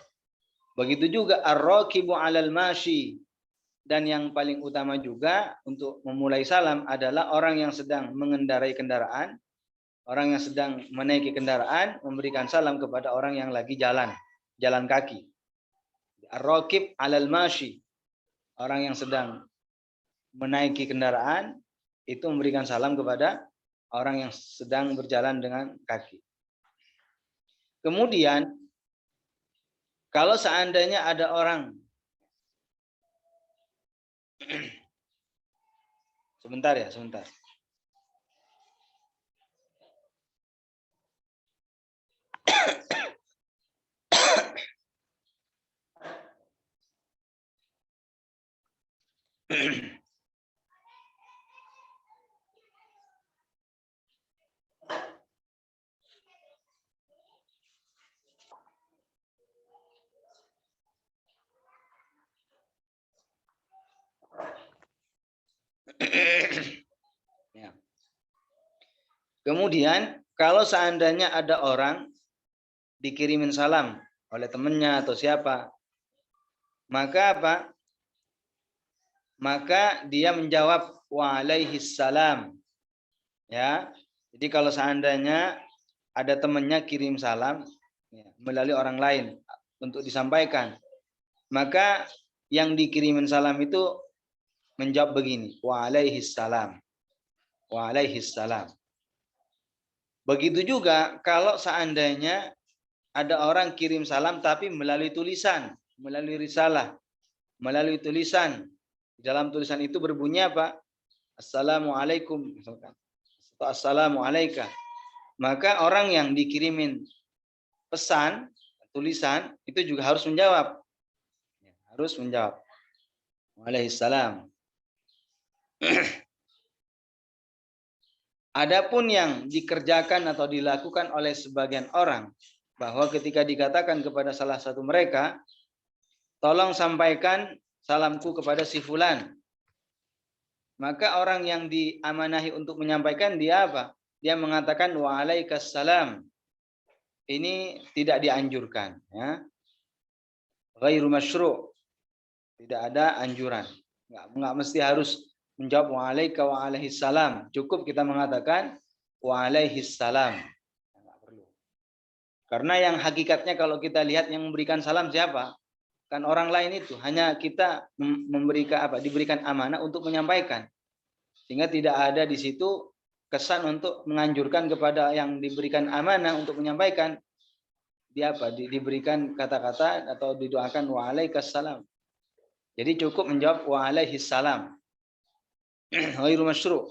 Begitu juga ar-rakibu 'alal mashi. Dan yang paling utama juga untuk memulai salam adalah orang yang sedang mengendarai kendaraan, orang yang sedang menaiki kendaraan memberikan salam kepada orang yang lagi jalan kaki. Ar-rakib 'alal mashi. Orang yang sedang menaiki kendaraan itu memberikan salam kepada orang yang sedang berjalan dengan kaki. Kemudian kalau seandainya ada orang, sebentar ya, sebentar. Ya. Kemudian kalau seandainya ada orang dikirimin salam oleh temannya atau siapa, maka apa? Maka dia menjawab waalaihissalam. Ya. Jadi kalau seandainya ada temannya kirim salam ya, melalui orang lain untuk disampaikan, maka yang dikirimin salam itu menjawab begini, waalaihissalam. Waalaihissalam. Begitu juga kalau seandainya ada orang kirim salam tapi melalui tulisan, melalui risalah, melalui tulisan. Di dalam tulisan itu berbunyi apa? Assalamualaikum atau assalamualaikum. Maka orang yang dikirimin pesan, tulisan itu juga harus menjawab. Harus menjawab. Waalaikumsalam. Adapun yang dikerjakan atau dilakukan oleh sebagian orang, bahwa ketika dikatakan kepada salah satu mereka, tolong sampaikan salamku kepada si fulan. Maka orang yang diamanahi untuk menyampaikan dia apa? Dia mengatakan waalaikumsalam. Ini tidak dianjurkan. Ya. Ghairu masyru'. Tidak ada anjuran. Enggak mesti harus menjawab waalaikumsalam. Cukup kita mengatakan waalaikumsalam. Enggak perlu. Karena yang hakikatnya kalau kita lihat yang memberikan salam siapa? Kan orang lain itu. Hanya kita diberikan amanah untuk menyampaikan. Sehingga tidak ada di situ kesan untuk menganjurkan kepada yang diberikan amanah untuk menyampaikan. Dia diberikan kata-kata atau didoakan waalaikumsalam. Jadi cukup menjawab waalaikumsalam. Ghairu masyru'.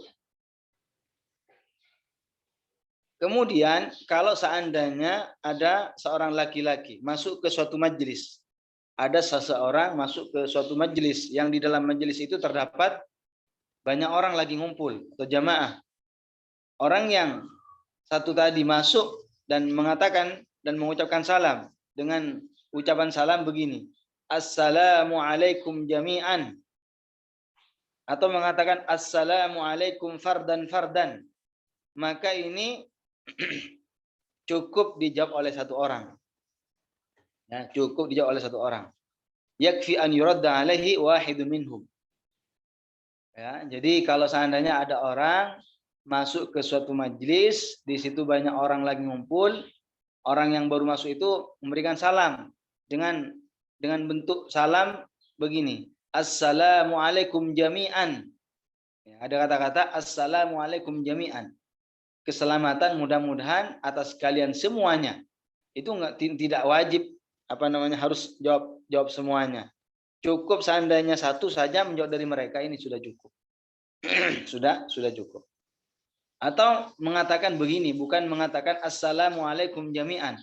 Kemudian kalau seandainya ada seorang laki-laki masuk ke suatu majelis, ada seseorang masuk ke suatu majelis yang di dalam majelis itu terdapat banyak orang lagi ngumpul atau jamaah. Orang yang satu tadi masuk dan mengatakan dan mengucapkan salam dengan ucapan salam begini, Assalamualaikum jami'an. Atau mengatakan Assalamualaikum fardan. Maka ini cukup dijawab oleh satu orang. Ya, cukup dijawab oleh satu orang. Yakfi an yuradda alaihi wahidun minhum. Ya, jadi kalau seandainya ada orang masuk ke suatu majelis, di situ banyak orang lagi ngumpul, orang yang baru masuk itu memberikan salam dengan bentuk salam begini, Assalamualaikum jami'an. Ya, ada kata-kata Assalamualaikum jami'an. Keselamatan mudah-mudahan atas kalian semuanya. Itu tidak wajib harus jawab semuanya. Cukup seandainya satu saja menjawab dari mereka, ini sudah cukup. sudah cukup. Atau mengatakan begini, bukan mengatakan Assalamualaikum jami'an,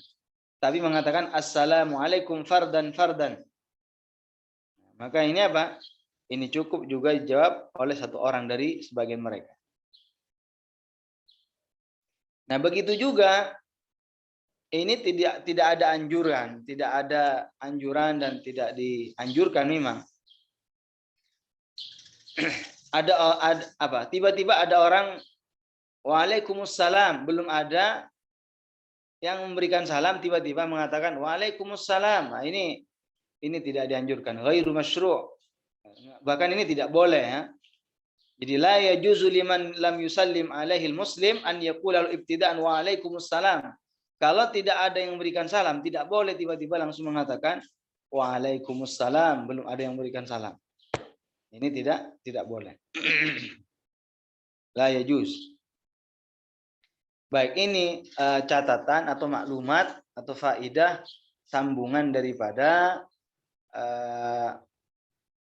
tapi mengatakan Assalamualaikum fardan. Maka ini apa? Ini cukup juga dijawab oleh satu orang dari sebagian mereka. Nah, begitu juga ini tidak ada anjuran, dan tidak dianjurkan memang. Ada apa? Tiba-tiba ada orang Waalaikumsalam, belum ada yang memberikan salam tiba-tiba mengatakan Waalaikumsalam. Nah, ini tidak dianjurkan. Ghairu masyru'. Bahkan ini tidak boleh ya. Jadi la yajuzu liman lam yusallim alaihi muslim an yaqula ibtida'an wa alaikumussalam. Kalau tidak ada yang memberikan salam, tidak boleh tiba-tiba langsung mengatakan waalaikumsalam, belum ada yang memberikan salam. Ini tidak boleh. La yajuz. Baik, ini catatan atau maklumat atau faidah sambungan daripada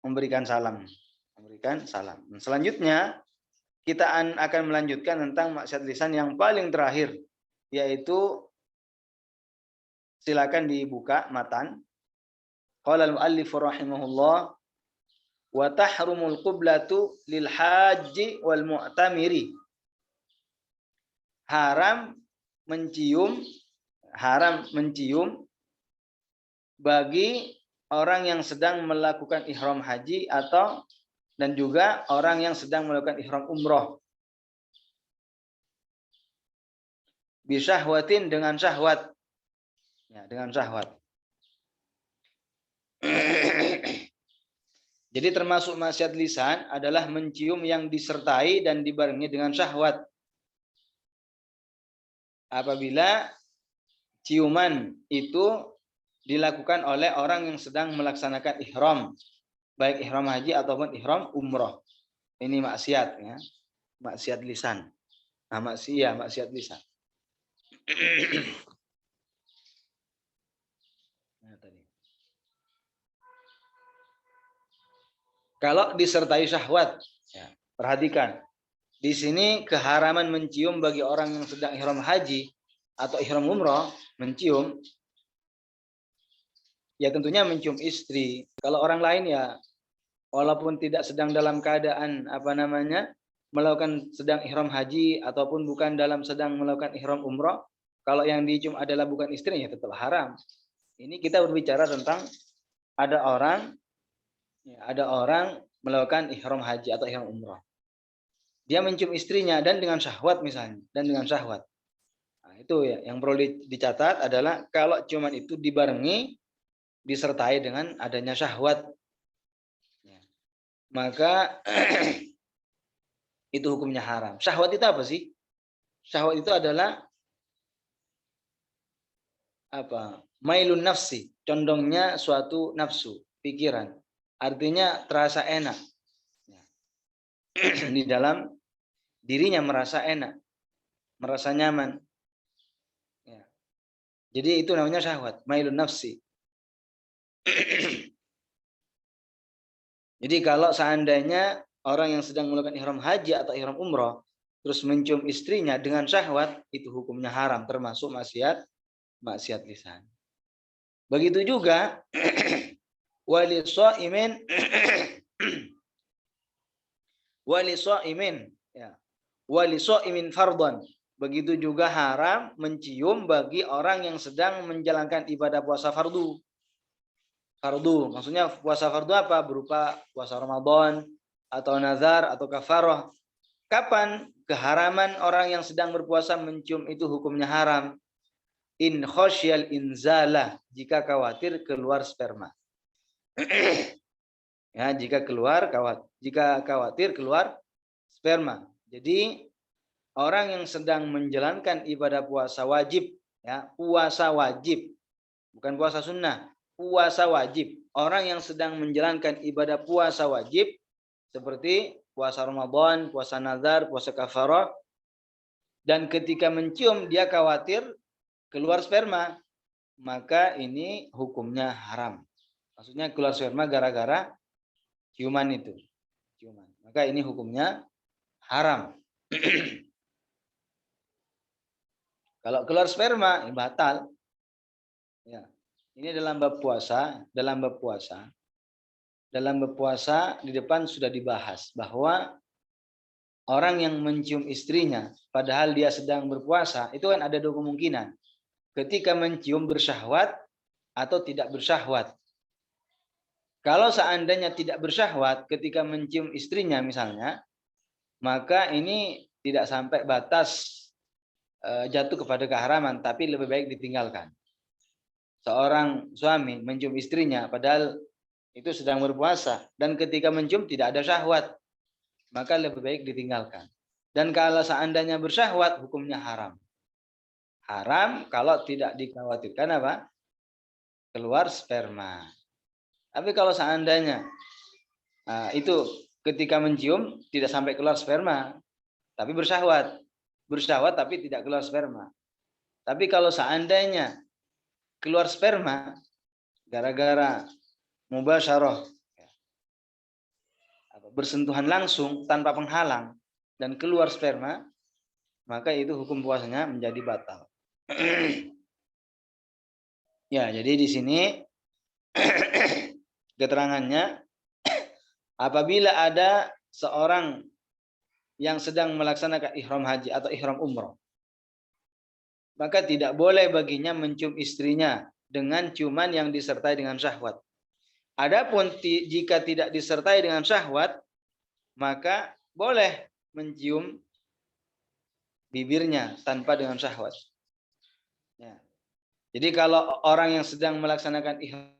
memberikan salam. Selanjutnya kita akan melanjutkan tentang maksiat lisan yang paling terakhir, yaitu silakan dibuka matan. Qala al-muallif rahimahullah wa tahrumul qiblatu lil haji wal mu'tamiri. Haram mencium bagi orang yang sedang melakukan ihram haji dan juga orang yang sedang melakukan ihram umroh. Bisyahwatin, dengan syahwat. Ya, dengan syahwat. Jadi termasuk maksiat lisan adalah mencium yang disertai dan dibarengi dengan syahwat. Apabila ciuman itu dilakukan oleh orang yang sedang melaksanakan ihram, baik ihram haji ataupun ihram umroh. Ini maksiat ya. Maksiat lisan. Nah, maksiat lisan. Nah, tadi. Kalau disertai syahwat, ya, perhatikan. Di sini keharaman mencium bagi orang yang sedang ihram haji atau ihram umroh, mencium ya tentunya mencium istri. Kalau orang lain ya walaupun tidak sedang dalam keadaan melakukan sedang ihram haji ataupun bukan dalam sedang melakukan ihram umroh, kalau yang dicium adalah bukan istrinya tetap haram. Ini kita berbicara tentang ada orang melakukan ihram haji atau ihram umroh. Dia mencium istrinya dan dengan syahwat misalnya, Nah, itu ya yang perlu dicatat adalah kalau ciuman itu disertai dengan adanya syahwat, ya, maka itu hukumnya haram. Syahwat itu apa sih? Syahwat itu adalah apa? Mailun nafsi, condongnya suatu nafsu, pikiran. Artinya terasa enak. Ya. Di dalam dirinya merasa enak, merasa nyaman. Ya. Jadi itu namanya syahwat, mailun nafsi. Jadi kalau seandainya orang yang sedang melakukan ihram haji atau ihram umroh terus mencium istrinya dengan syahwat, itu hukumnya haram, termasuk maksiat lisan. Begitu juga wali shaimin fardhan. Begitu juga haram mencium bagi orang yang sedang menjalankan ibadah puasa fardu. Maksudnya puasa fardu apa? Berupa puasa Ramadan atau nazar atau kafarah. Kapan keharaman orang yang sedang berpuasa mencium itu hukumnya haram? In khosyal inzalah, jika khawatir keluar sperma. Ya, jika khawatir keluar sperma. Jadi orang yang sedang menjalankan ibadah puasa wajib, ya, puasa wajib, bukan puasa sunnah, puasa wajib. Orang yang sedang menjalankan ibadah puasa wajib seperti puasa Ramadan, puasa nazar, puasa kafarah, dan ketika mencium dia khawatir keluar sperma, maka ini hukumnya haram. Maksudnya keluar sperma gara-gara ciuman itu. Maka ini hukumnya haram. Kalau keluar sperma, batal. Ya. Ini dalam bab puasa. Dalam bab puasa di depan sudah dibahas bahwa orang yang mencium istrinya padahal dia sedang berpuasa, itu kan ada dua kemungkinan. ketika mencium bersyahwat atau tidak bersyahwat. Kalau seandainya tidak bersyahwat ketika mencium istrinya misalnya, maka ini tidak sampai batas jatuh kepada keharaman, tapi lebih baik ditinggalkan. Seorang suami mencium istrinya padahal itu sedang berpuasa, dan ketika mencium tidak ada syahwat, maka lebih baik ditinggalkan. Dan kalau seandainya bersyahwat, hukumnya haram. Haram kalau tidak dikhawatirkan apa? Keluar sperma. Tapi kalau seandainya itu ketika mencium tidak sampai keluar sperma, tapi bersyahwat. Bersyahwat tapi tidak keluar sperma. Tapi kalau seandainya keluar sperma gara-gara mubasyarah, bersentuhan langsung tanpa penghalang dan keluar sperma, maka itu hukum puasanya menjadi batal. Ya, jadi di sini keterangannya, apabila ada seorang yang sedang melaksanakan ihram haji atau ihram umroh, maka tidak boleh baginya mencium istrinya dengan ciuman yang disertai dengan syahwat. Adapun jika tidak disertai dengan syahwat, maka boleh mencium bibirnya tanpa dengan syahwat. Ya. Jadi kalau orang yang sedang melaksanakan ihram,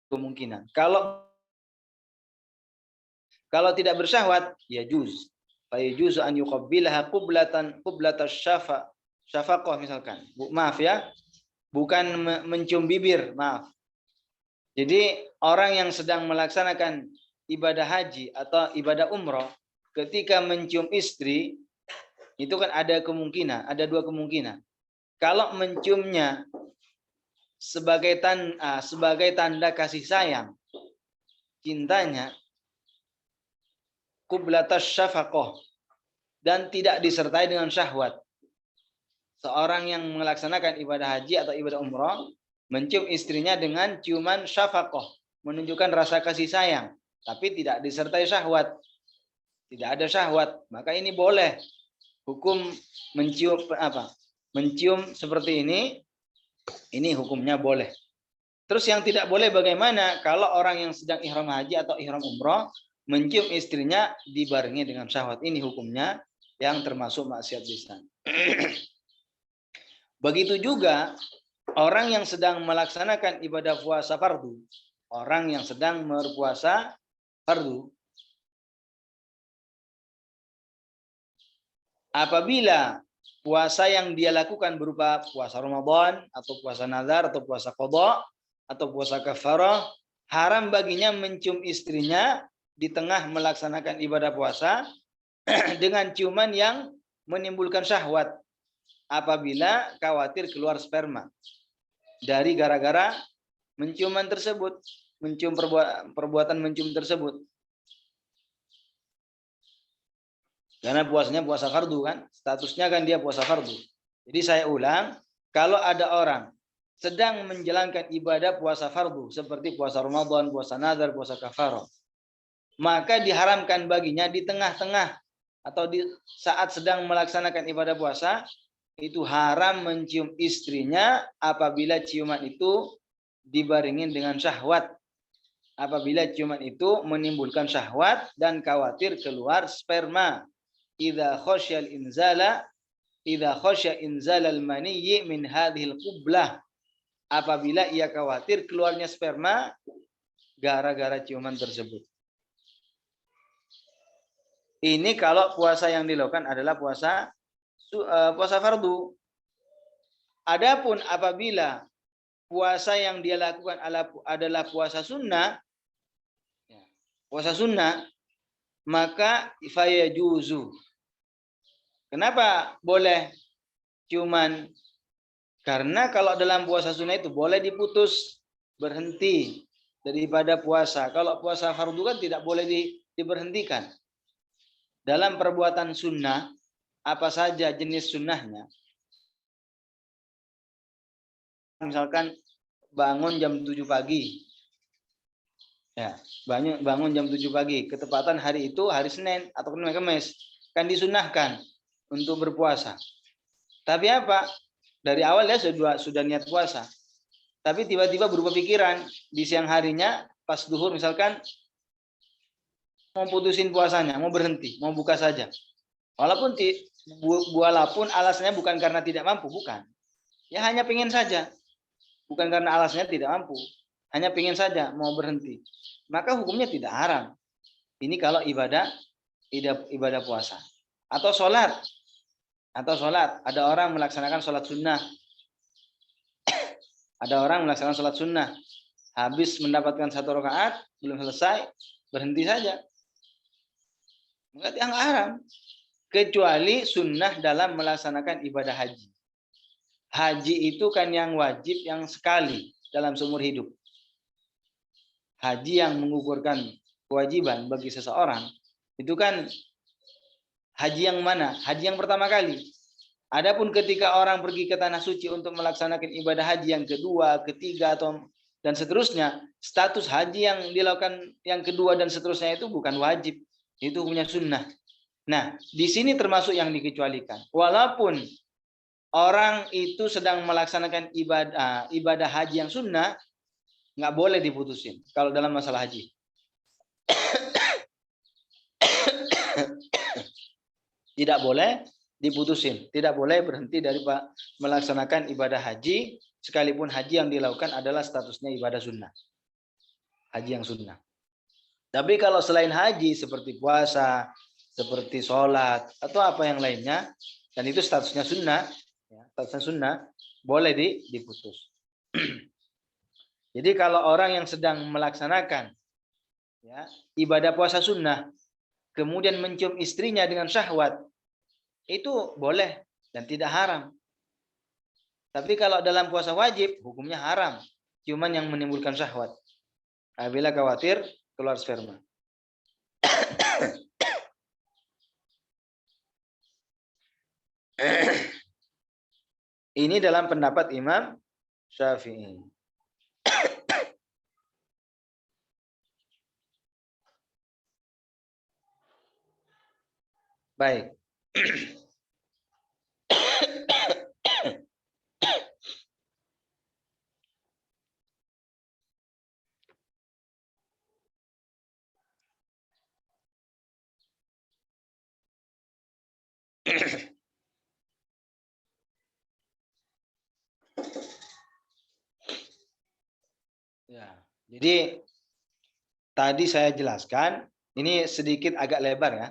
kemungkinan kalau tidak bersyahwat, ya juz. Fa yajuzu an yuqabbilaha qublatas syafaqah misalkan. Maaf ya, bukan mencium bibir, maaf. Jadi orang yang sedang melaksanakan ibadah haji atau ibadah umroh, ketika mencium istri, itu kan ada kemungkinan, ada dua kemungkinan. Kalau menciumnya sebagai tanda kasih sayang, cintanya, qublatas syafaqah, dan tidak disertai dengan syahwat. Seorang yang melaksanakan ibadah haji atau ibadah umroh mencium istrinya dengan ciuman syafaqah, menunjukkan rasa kasih sayang, tapi tidak disertai syahwat. Tidak ada syahwat, maka ini boleh. Hukum mencium seperti ini hukumnya boleh. Terus yang tidak boleh bagaimana kalau orang yang sedang ihram haji atau ihram umroh mencium istrinya dibarengi dengan syahwat? Ini hukumnya yang termasuk maksiat lisan. Begitu juga orang yang sedang melaksanakan ibadah puasa fardu, orang yang sedang berpuasa fardu, apabila puasa yang dia lakukan berupa puasa Ramadan atau puasa nazar atau puasa qadha atau puasa kafarah, haram baginya mencium istrinya di tengah melaksanakan ibadah puasa dengan ciuman yang menimbulkan syahwat, apabila khawatir keluar sperma dari gara-gara menciuman tersebut, mencium perbuatan mencium tersebut. Karena puasanya puasa fardu kan, statusnya kan dia puasa fardu. Jadi saya ulang, kalau ada orang sedang menjalankan ibadah puasa fardu seperti puasa Ramadan, puasa nazar, puasa kafarah, maka diharamkan baginya di tengah-tengah atau di saat sedang melaksanakan ibadah puasa, itu haram mencium istrinya apabila ciuman itu dibaringin dengan syahwat. Apabila ciuman itu menimbulkan syahwat dan khawatir keluar sperma. Idza khasya inzala al-maniyyi min hadhil qublah. Apabila ia khawatir keluarnya sperma gara-gara ciuman tersebut. Ini kalau puasa yang dilakukan adalah puasa fardu. Adapun apabila puasa yang dia lakukan adalah puasa sunnah, maka fayajuzu. Kenapa boleh ciuman? Karena kalau dalam puasa sunnah itu boleh diputus, berhenti daripada puasa. Kalau puasa fardu kan tidak boleh diberhentikan. Dalam perbuatan sunnah, apa saja jenis sunnahnya. Misalkan bangun jam 7 pagi. Ya, bangun jam 7 pagi. Ketepatan hari itu hari Senin atau Kamis. Kan disunahkan untuk berpuasa. Tapi apa? Dari awal dia sudah niat puasa. Tapi tiba-tiba berubah pikiran di siang harinya pas duhur misalkan mau putusin puasanya, mau berhenti, mau buka saja. Walaupun alasannya bukan karena tidak mampu, bukan. Ya hanya pengen saja. Bukan karena alasannya tidak mampu. Hanya pengen saja mau berhenti. Maka hukumnya tidak haram. Ini kalau ibadah puasa. Atau sholat. Ada orang melaksanakan sholat sunnah. Habis mendapatkan 1 rakaat, belum selesai, berhenti saja. Enggak haram. Kecuali sunnah dalam melaksanakan ibadah haji. Haji itu kan yang wajib yang sekali dalam seumur hidup. Haji yang mengukurkan kewajiban bagi seseorang itu kan haji yang mana? Haji yang pertama kali. Adapun ketika orang pergi ke tanah suci untuk melaksanakan ibadah haji yang kedua, ketiga dan seterusnya, status haji yang dilakukan yang kedua dan seterusnya itu bukan wajib, itu punya sunnah. Nah, di sini termasuk yang dikecualikan. Walaupun orang itu sedang melaksanakan ibadah haji yang sunnah, nggak boleh diputusin kalau dalam masalah haji. Tidak boleh diputusin, tidak boleh berhenti dari melaksanakan ibadah haji, sekalipun haji yang dilakukan adalah statusnya ibadah sunnah. Haji yang sunnah. Tapi kalau selain haji seperti puasa, seperti sholat, atau apa yang lainnya, dan itu statusnya sunnah, boleh diputus. Jadi kalau orang yang sedang melaksanakan ibadah puasa sunnah, kemudian mencium istrinya dengan syahwat, itu boleh dan tidak haram. Tapi kalau dalam puasa wajib, hukumnya haram. Ciuman yang menimbulkan syahwat. Apabila khawatir keluar sperma. Ini dalam pendapat Imam Syafi'i. Baik. Ya, jadi tadi saya jelaskan, ini sedikit agak lebar ya,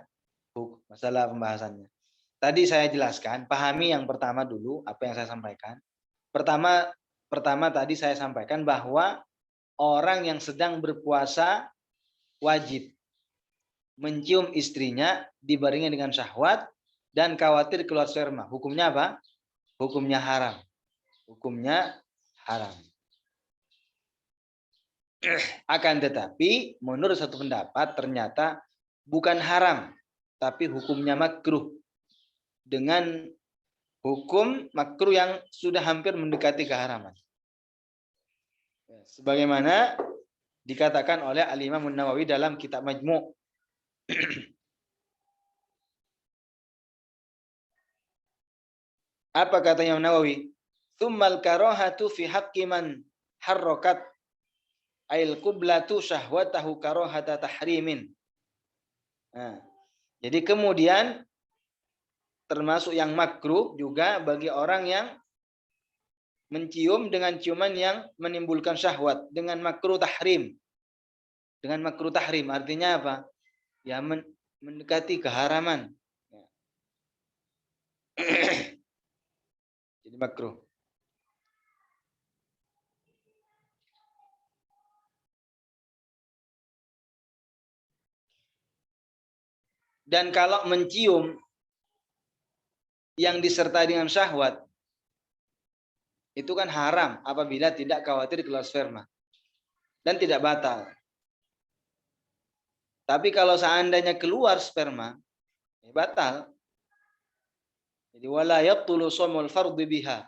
masalah pembahasannya. Tadi saya jelaskan, pahami yang pertama dulu apa yang saya sampaikan. Pertama tadi saya sampaikan bahwa orang yang sedang berpuasa wajib mencium istrinya dibarengi dengan syahwat dan khawatir keluar sperma. Hukumnya apa? Hukumnya haram. Hukumnya haram. Akan tetapi menurut satu pendapat ternyata bukan haram, tapi hukumnya makruh. Dengan hukum makruh yang sudah hampir mendekati keharaman. Sebagaimana dikatakan oleh Al-Imam An-Nawawi dalam kitab Majmu'. Apa katanya Nawawi? Tsummal karahatu fi haqqi man harrakat ail qiblatu syahwatahu karahata tahrimin. Nah, jadi kemudian termasuk yang makruh juga bagi orang yang mencium dengan ciuman yang menimbulkan syahwat dengan makruh tahrim. Dengan makruh tahrim artinya apa? Ya mendekati keharaman. Jadi makruh. Dan kalau mencium yang disertai dengan syahwat itu kan haram apabila tidak khawatir keluar sperma dan tidak batal. Tapi kalau seandainya keluar sperma, ya batal. Jadi wala yabtulu shaumul fardhi biha.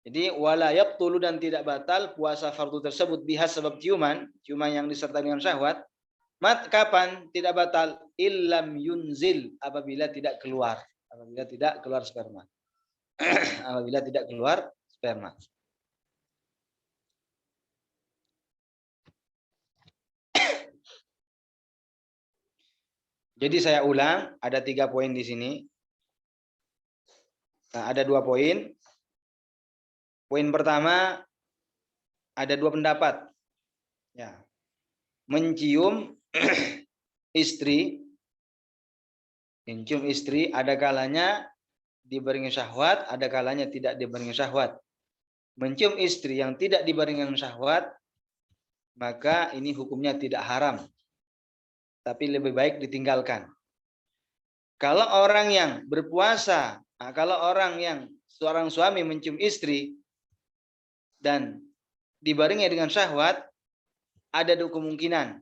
Jadi wala yabtulu dan tidak batal puasa fardu tersebut biha sebab ciuman yang disertai dengan syahwat. Kapan tidak batal? Illam yunzil apabila tidak keluar sperma. apabila tidak keluar sperma. Jadi saya ulang, ada 3 poin di sini. Nah, ada 2 poin. Poin pertama, ada 2 pendapat. Ya. Mencium istri, ada kalanya dibarengi syahwat, ada kalanya tidak dibarengi syahwat. Mencium istri yang tidak dibarengi syahwat, maka ini hukumnya tidak haram, tapi lebih baik ditinggalkan. Kalau orang yang berpuasa, kalau orang yang seorang suami mencium istri dan dibarengi dengan syahwat, ada 2 kemungkinan.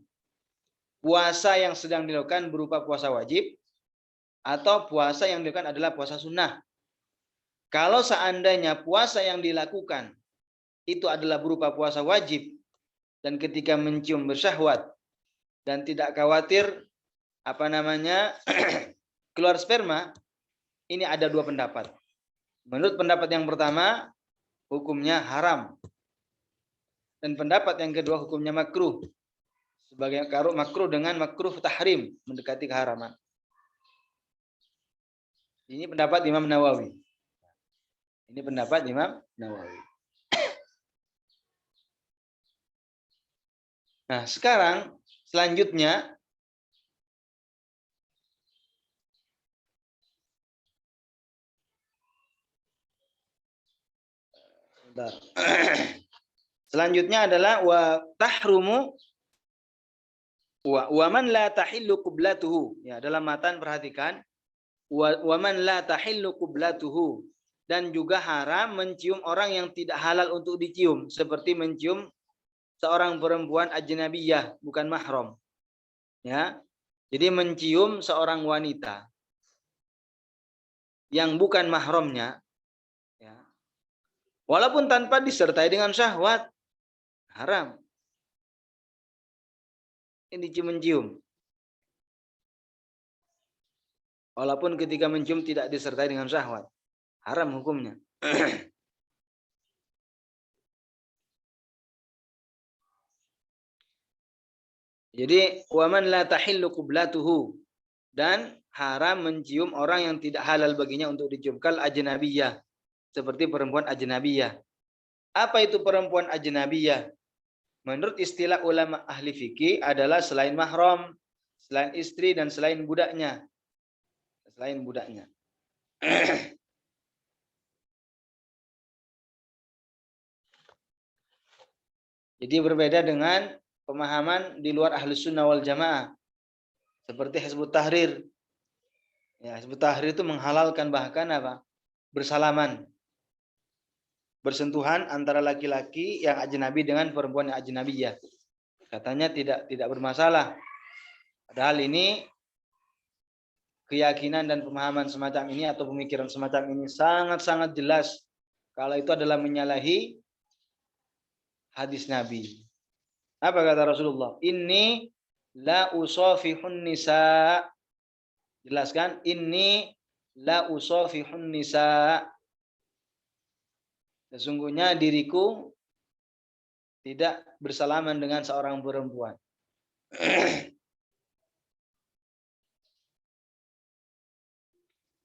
Puasa yang sedang dilakukan berupa puasa wajib, atau puasa yang dilakukan adalah puasa sunnah. Kalau seandainya puasa yang dilakukan itu adalah berupa puasa wajib, dan ketika mencium bersyahwat dan tidak khawatir keluar sperma, ini ada 2 pendapat. Menurut pendapat yang pertama, hukumnya haram. Dan pendapat yang kedua, hukumnya makruh. Sebagai makruh dengan makruh tahrim, mendekati keharaman. Ini pendapat Imam Nawawi. Ini pendapat Imam Nawawi. Nah, sekarang selanjutnya selanjutnya adalah wa tahrumu wa man la tahillu qiblatuhu. Ya, dalam matan perhatikan wa man la tahillu qiblatuhu, dan juga haram mencium orang yang tidak halal untuk dicium, seperti mencium seorang perempuan ajnabiyah, bukan mahram. Ya. Jadi mencium seorang wanita yang bukan mahramnya, ya, walaupun tanpa disertai dengan syahwat, haram. Ini mencium. Walaupun ketika mencium tidak disertai dengan syahwat, haram hukumnya. Jadi waman la tahillu qiblatuhu, dan haram mencium orang yang tidak halal baginya untuk dicium, kal ajnabiyah, seperti perempuan ajnabiyah. Apa itu perempuan ajnabiyah? Menurut istilah ulama ahli fikih adalah selain mahram, selain istri, dan selain budaknya. Selain budaknya. Jadi berbeda dengan pemahaman di luar Ahlus Sunnah wal Jamaah, seperti Hizbut Tahrir. Ya, Hizbut Tahrir itu menghalalkan bahkan bersalaman, bersentuhan antara laki-laki yang ajnabi dengan perempuan yang ajnabiyah. Katanya tidak bermasalah. Padahal ini keyakinan dan pemahaman semacam ini atau pemikiran semacam ini sangat-sangat jelas kalau itu adalah menyalahi hadis Nabi. Apa kata Rasulullah? Inni la usafihun nisa. Jelaskan, inni la usafihun nisa. Sesungguhnya diriku tidak bersalaman dengan seorang perempuan.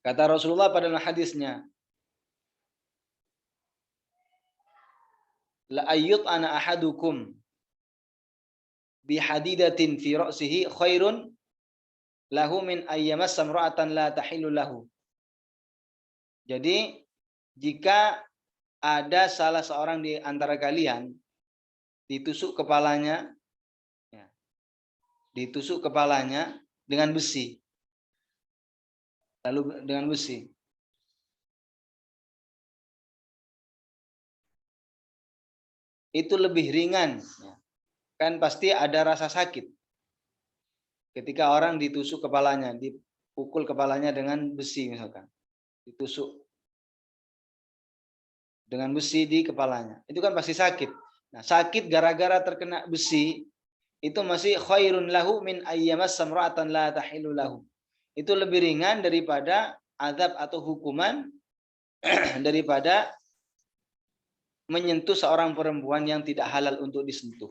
Kata Rasulullah pada hadisnya, la ayyut ana ahadukum bihadidatin fi ra'sihi khairun lahu min ayyamas samra'atan la tahillu lahu. Jadi jika ada salah seorang di antara kalian ditusuk kepalanya, ya, ditusuk kepalanya dengan besi, lalu dengan besi, itu lebih ringan, ya. Kan pasti ada rasa sakit ketika orang ditusuk kepalanya, dipukul kepalanya dengan besi misalkan, ditusuk dengan besi di kepalanya, itu kan pasti sakit. Nah, sakit gara-gara terkena besi itu masih khairun lahu min ayyamas samra'atan la tahillu lahu. Itu lebih ringan daripada azab atau hukuman daripada menyentuh seorang perempuan yang tidak halal untuk disentuh.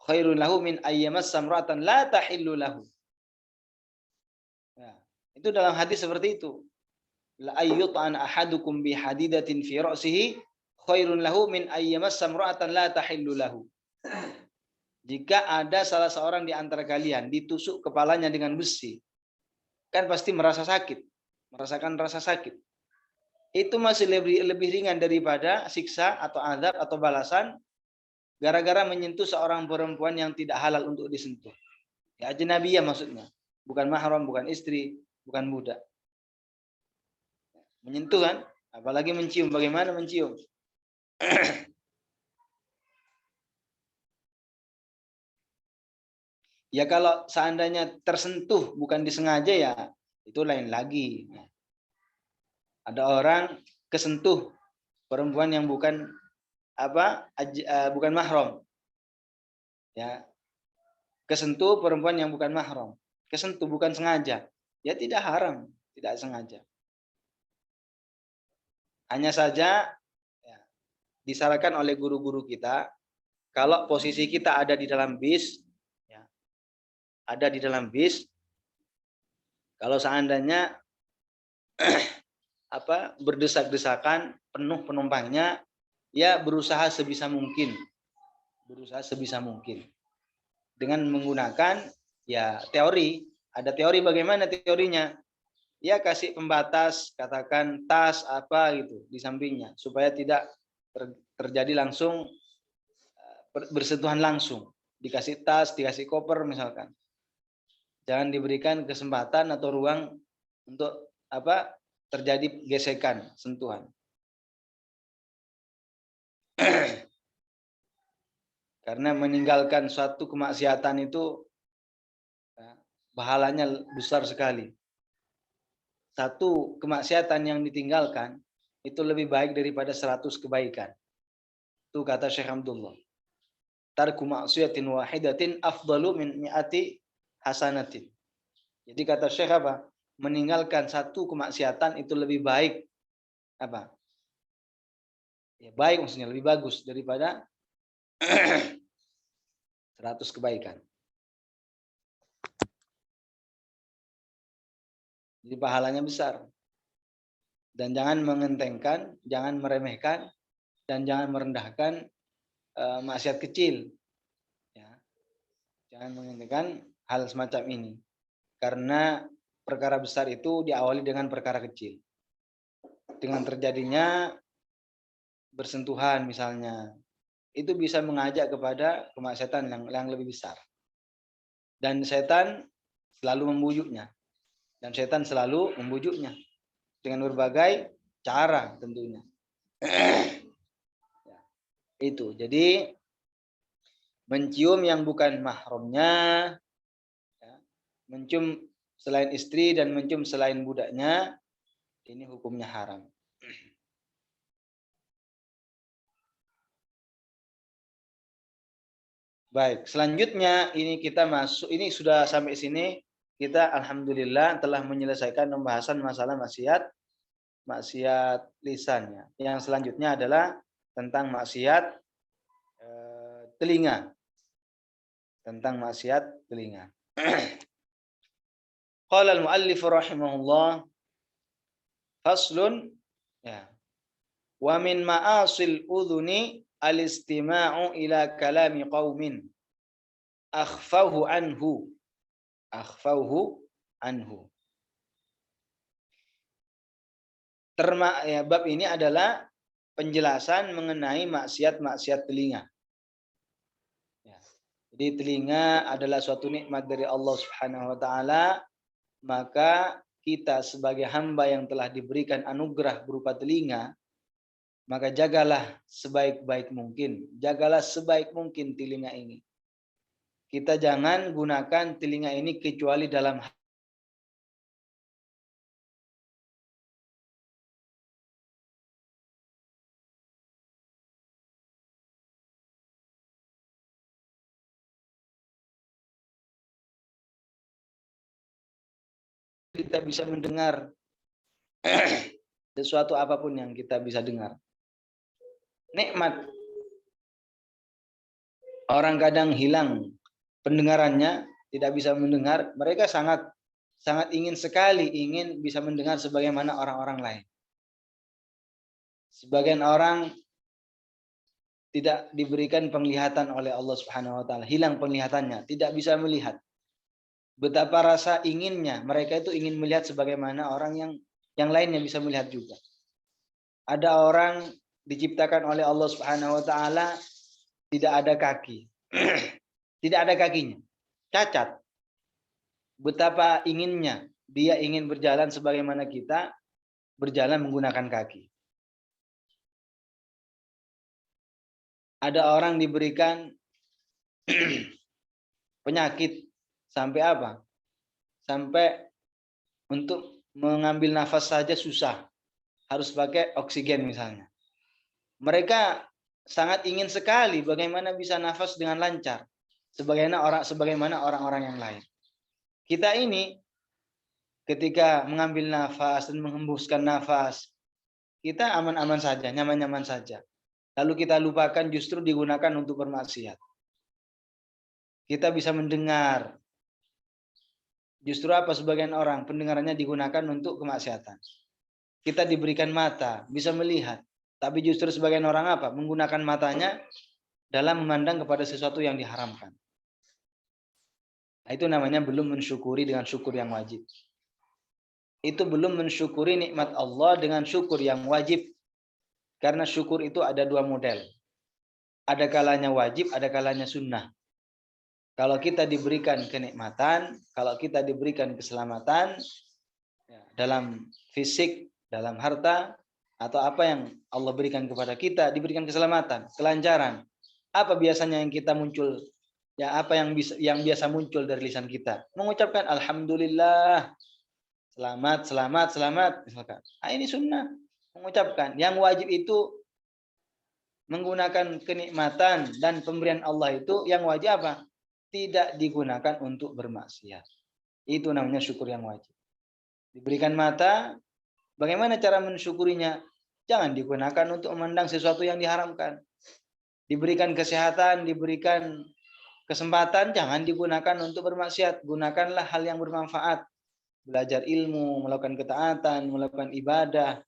Khairun lahu min ayyamas samratan la tahillu lahu. Ya, itu dalam hadis seperti itu. La ayyut'an ahadukum bi hadidatin fi ra'sihi khairun lahu min ayyamas samratan la tahillu lahu. Jika ada salah seorang di antara kalian ditusuk kepalanya dengan besi, kan pasti merasa sakit, merasakan rasa sakit. Itu masih lebih ringan daripada siksa atau azab atau balasan gara-gara menyentuh seorang perempuan yang tidak halal untuk disentuh. Ya, ajnabiyah maksudnya. Bukan mahram, bukan istri, bukan budak. Menyentuh kan? Apalagi mencium. Bagaimana mencium? Ya kalau seandainya tersentuh bukan disengaja ya itu lain lagi. Ada orang kesentuh perempuan yang bukan bukan mahram. Ya. Kesentuh perempuan yang bukan mahram. Kesentuh bukan sengaja. Ya tidak haram, tidak sengaja. Hanya saja ya, disarankan oleh guru-guru kita kalau posisi kita ada di dalam bis ya, ada di dalam bis, kalau seandainya berdesak-desakan penuh penumpangnya, ya berusaha sebisa mungkin dengan menggunakan ya teori. Ada teori, bagaimana teorinya? Ya kasih pembatas, katakan tas apa gitu di sampingnya supaya tidak terjadi langsung bersentuhan langsung. Dikasih tas, dikasih koper misalkan. Jangan diberikan kesempatan atau ruang untuk terjadi gesekan, sentuhan. Karena meninggalkan suatu kemaksiatan itu pahalanya besar sekali. Satu kemaksiatan yang ditinggalkan itu lebih baik daripada 100 kebaikan. Itu kata Syekh Abdullah. Tarku maksiatin wahidatin afdalu min mi'ati hasanatin. Jadi kata Syekh apa? Meninggalkan satu kemaksiatan itu lebih baik apa? Ya baik maksudnya lebih bagus daripada 100 kebaikan. Jadi pahalanya besar. Dan jangan mengentengkan, jangan meremehkan, dan jangan merendahkan maksiat kecil. Ya. Jangan mengentengkan hal semacam ini. Karena perkara besar itu diawali dengan perkara kecil. Dengan terjadinya bersentuhan misalnya, itu bisa mengajak kepada kemaksiatan yang lebih besar. Dan setan selalu membujuknya. Dengan berbagai cara tentunya. Itu. Jadi mencium yang bukan mahramnya, ya, mencium selain istri dan mencium selain budaknya, ini hukumnya haram. Baik, selanjutnya ini kita masuk, ini sudah sampai sini kita alhamdulillah telah menyelesaikan pembahasan masalah maksiat lisannya. Yang selanjutnya adalah tentang maksiat telinga. Tentang maksiat telinga. Qala al-muallif rahimahullah faslun ya. Wa min ma'asil udhuni al-istima'u ila kalami qaumin akhfawhu anhu. Bab ini adalah penjelasan mengenai maksiat telinga. Ya. Jadi telinga adalah suatu nikmat dari Allah Subhanahu wa taala, maka kita sebagai hamba yang telah diberikan anugerah berupa telinga, maka jagalah sebaik mungkin telinga ini. Kita jangan gunakan telinga ini kecuali dalam kita bisa mendengar sesuatu apapun yang kita bisa dengar. Nikmat. Orang kadang hilang pendengarannya, tidak bisa mendengar, mereka sangat ingin sekali bisa mendengar sebagaimana orang-orang lain. Sebagian orang tidak diberikan penglihatan oleh Allah Subhanahu wa taala, hilang penglihatannya, tidak bisa melihat. Betapa rasa inginnya, mereka itu ingin melihat sebagaimana orang yang lainnya bisa melihat juga. Ada orang diciptakan oleh Allah Subhanahu wa taala tidak ada kaki. Tidak ada kakinya. Cacat. Betapa inginnya dia ingin berjalan sebagaimana kita berjalan menggunakan kaki. Ada orang diberikan penyakit sampai apa? Sampai untuk mengambil nafas saja susah. Harus pakai oksigen misalnya. Mereka sangat ingin sekali bagaimana bisa nafas dengan lancar. Sebagaimana orang-orang yang lain. Kita ini ketika mengambil nafas dan menghembuskan nafas, kita aman-aman saja, nyaman-nyaman saja. Lalu kita lupakan justru digunakan untuk bermaksiat. Kita bisa mendengar. Justru apa sebagian orang pendengarannya digunakan untuk kemaksiatan. Kita diberikan mata, bisa melihat. Tapi justru sebagian orang apa? Menggunakan matanya dalam memandang kepada sesuatu yang diharamkan. Nah, itu namanya belum mensyukuri dengan syukur yang wajib. Itu belum mensyukuri nikmat Allah dengan syukur yang wajib. Karena syukur itu ada dua model. Ada kalanya wajib, ada kalanya sunnah. Kalau kita diberikan kenikmatan, kalau kita diberikan keselamatan dalam fisik, dalam harta, atau apa yang Allah berikan kepada kita, diberikan keselamatan, kelancaran. Apa biasanya yang kita muncul? Ya, apa yang biasa muncul dari lisan kita? Mengucapkan alhamdulillah, selamat, misalkan. Nah, ini sunnah. Mengucapkan. Yang wajib itu menggunakan kenikmatan dan pemberian Allah itu yang wajib apa? Tidak digunakan untuk bermaksiat. Itu namanya syukur yang wajib. Diberikan mata, bagaimana cara mensyukurinya? Jangan digunakan untuk memandang sesuatu yang diharamkan. Diberikan kesehatan, diberikan kesempatan, jangan digunakan untuk bermaksiat. Gunakanlah hal yang bermanfaat. Belajar ilmu, melakukan ketaatan, melakukan ibadah.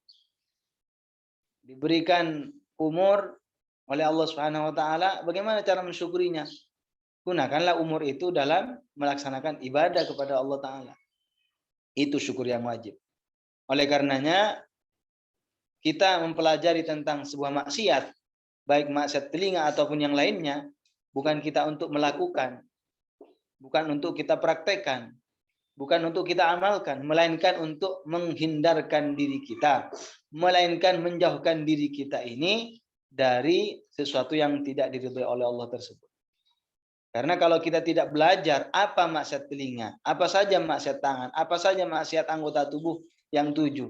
Diberikan umur oleh Allah Subhanahu wa taala, bagaimana cara mensyukurinya? Gunakanlah umur itu dalam melaksanakan ibadah kepada Allah taala. Itu syukur yang wajib. Oleh karenanya kita mempelajari tentang sebuah maksiat, baik maksiat telinga ataupun yang lainnya, bukan kita untuk melakukan, bukan untuk kita praktekkan, bukan untuk kita amalkan, melainkan untuk menghindarkan diri kita, melainkan menjauhkan diri kita ini dari sesuatu yang tidak diridhai oleh Allah tersebut. Karena kalau kita tidak belajar apa maksiat telinga, apa saja maksiat tangan, apa saja maksiat anggota tubuh yang 7,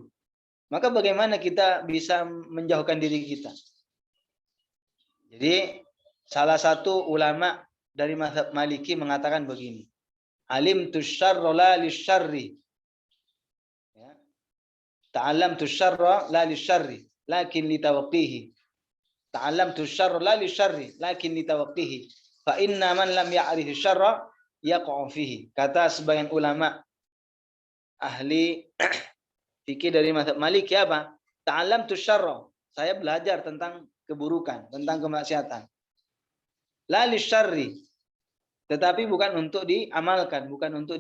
maka bagaimana kita bisa menjauhkan diri kita? Jadi salah satu ulama dari mazhab Maliki mengatakan begini. Alimtu syarra la lisyarri. Ya. Ta'allamtu syarra la lisyarri, lakin litawaqqihi. Ta'allamtu syarra la lisyarri, lakin litawaqqihi. Fa inna man lam ya'rif syarra yaqa'u fihi. Kata sebagian ulama ahli fikih dari mazhab Maliki apa? Ta'allamtu syarra. Saya belajar tentang keburukan, tentang kemaksiatan. La lisyarri. Tetapi bukan untuk diamalkan, bukan untuk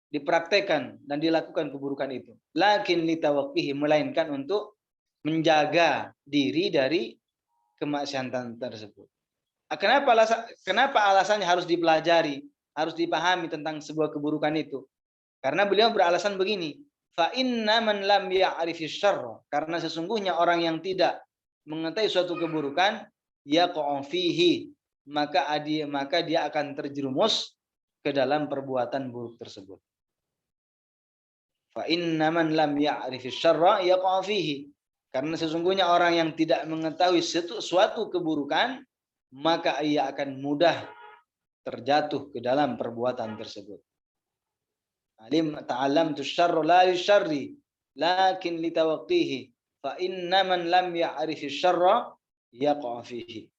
dipraktekkan dan dilakukan keburukan itu. Lakin litawaqqihi, melainkan untuk menjaga diri dari kemaksiatan tersebut. Kenapa alasannya harus dipelajari, harus dipahami tentang sebuah keburukan itu? Karena beliau beralasan begini, fa inna man lam ya'rifi syarra, karena sesungguhnya orang yang tidak mengetahui suatu keburukan, yaqa'u fihi, maka dia akan terjerumus ke dalam perbuatan buruk tersebut. Fa inna man lam ya'rifi syarra yaqa'u fihi. Karena sesungguhnya orang yang tidak mengetahui suatu keburukan, maka ia akan mudah terjatuh ke dalam perbuatan tersebut. Ta'allamtu syarra la lisyarri, lakin litawaqqihi fa inna man lam ya'rifi syarra yaqa fihi.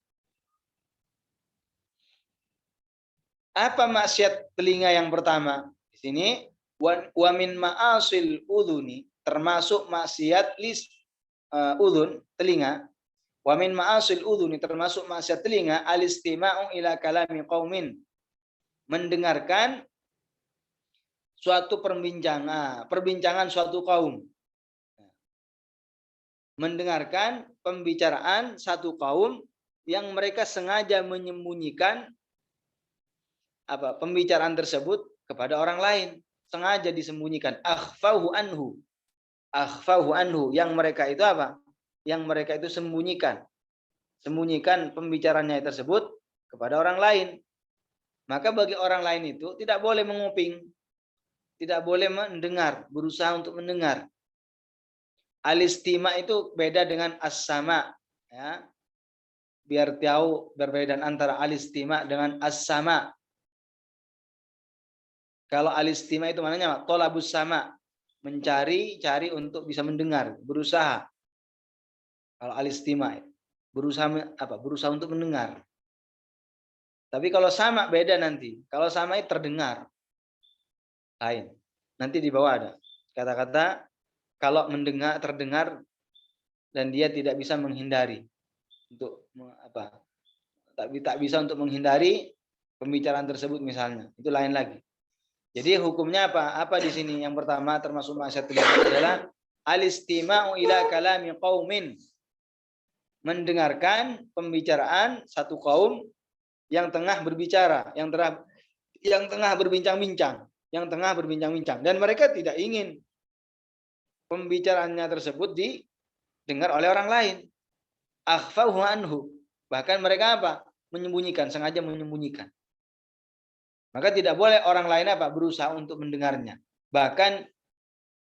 Apa maksiat telinga yang pertama? Di sini wa min ma'asil udhuni, termasuk maksiat udhun, telinga. Wa min ma'asil udhuni, termasuk maksiat telinga, al-istima'u ila kalami qaumin, mendengarkan suatu perbincangan suatu kaum. Mendengarkan pembicaraan satu kaum yang mereka sengaja menyembunyikan pembicaraan tersebut kepada orang lain, sengaja disembunyikan. Akhfahu anhu, yang mereka itu apa? Yang mereka itu sembunyikan pembicaranya tersebut kepada orang lain. Maka bagi orang lain itu tidak boleh menguping, tidak boleh mendengar, berusaha untuk mendengar. Al-istima itu beda dengan as-sama, ya. Biar tahu perbedaan antara al-istima dengan as-sama. Kalau al-istima itu maknanya tolabus sama, cari untuk bisa mendengar, berusaha. Kalau al-istima berusaha untuk mendengar. Tapi kalau sama beda nanti. Kalau sama itu terdengar. Lain. Nanti di bawah ada kata-kata kalau terdengar dan dia tidak bisa menghindari untuk tak bisa untuk menghindari pembicaraan tersebut misalnya. Itu lain lagi. Jadi hukumnya apa? Apa di sini? Yang pertama termasuk maksiat adalah al-istima'u ila kalami qaumin. Mendengarkan pembicaraan satu kaum yang tengah berbicara, yang tengah berbincang-bincang, dan mereka tidak ingin pembicaraannya tersebut didengar oleh orang lain. Akhfahu anhu. Bahkan mereka sengaja menyembunyikan. Maka tidak boleh orang lain berusaha untuk mendengarnya. Bahkan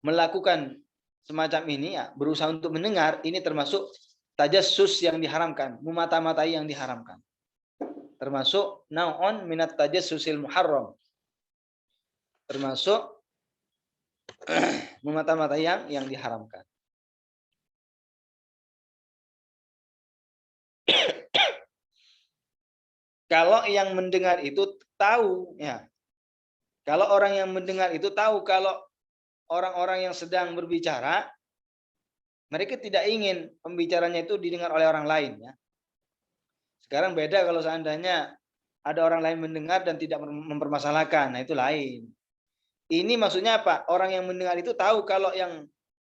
melakukan semacam ini, ya, berusaha untuk mendengar, ini termasuk tajassus yang diharamkan, memata-matai yang diharamkan. Termasuk naun minat tajassusil muharram. Termasuk memata-matai yang diharamkan. Kalau yang mendengar itu tahu, ya. Kalau orang yang mendengar itu tahu kalau orang-orang yang sedang berbicara, mereka tidak ingin pembicaranya itu didengar oleh orang lain, ya. Sekarang beda kalau seandainya ada orang lain mendengar dan tidak mempermasalahkan, nah itu lain. Ini maksudnya apa? Orang yang mendengar itu tahu kalau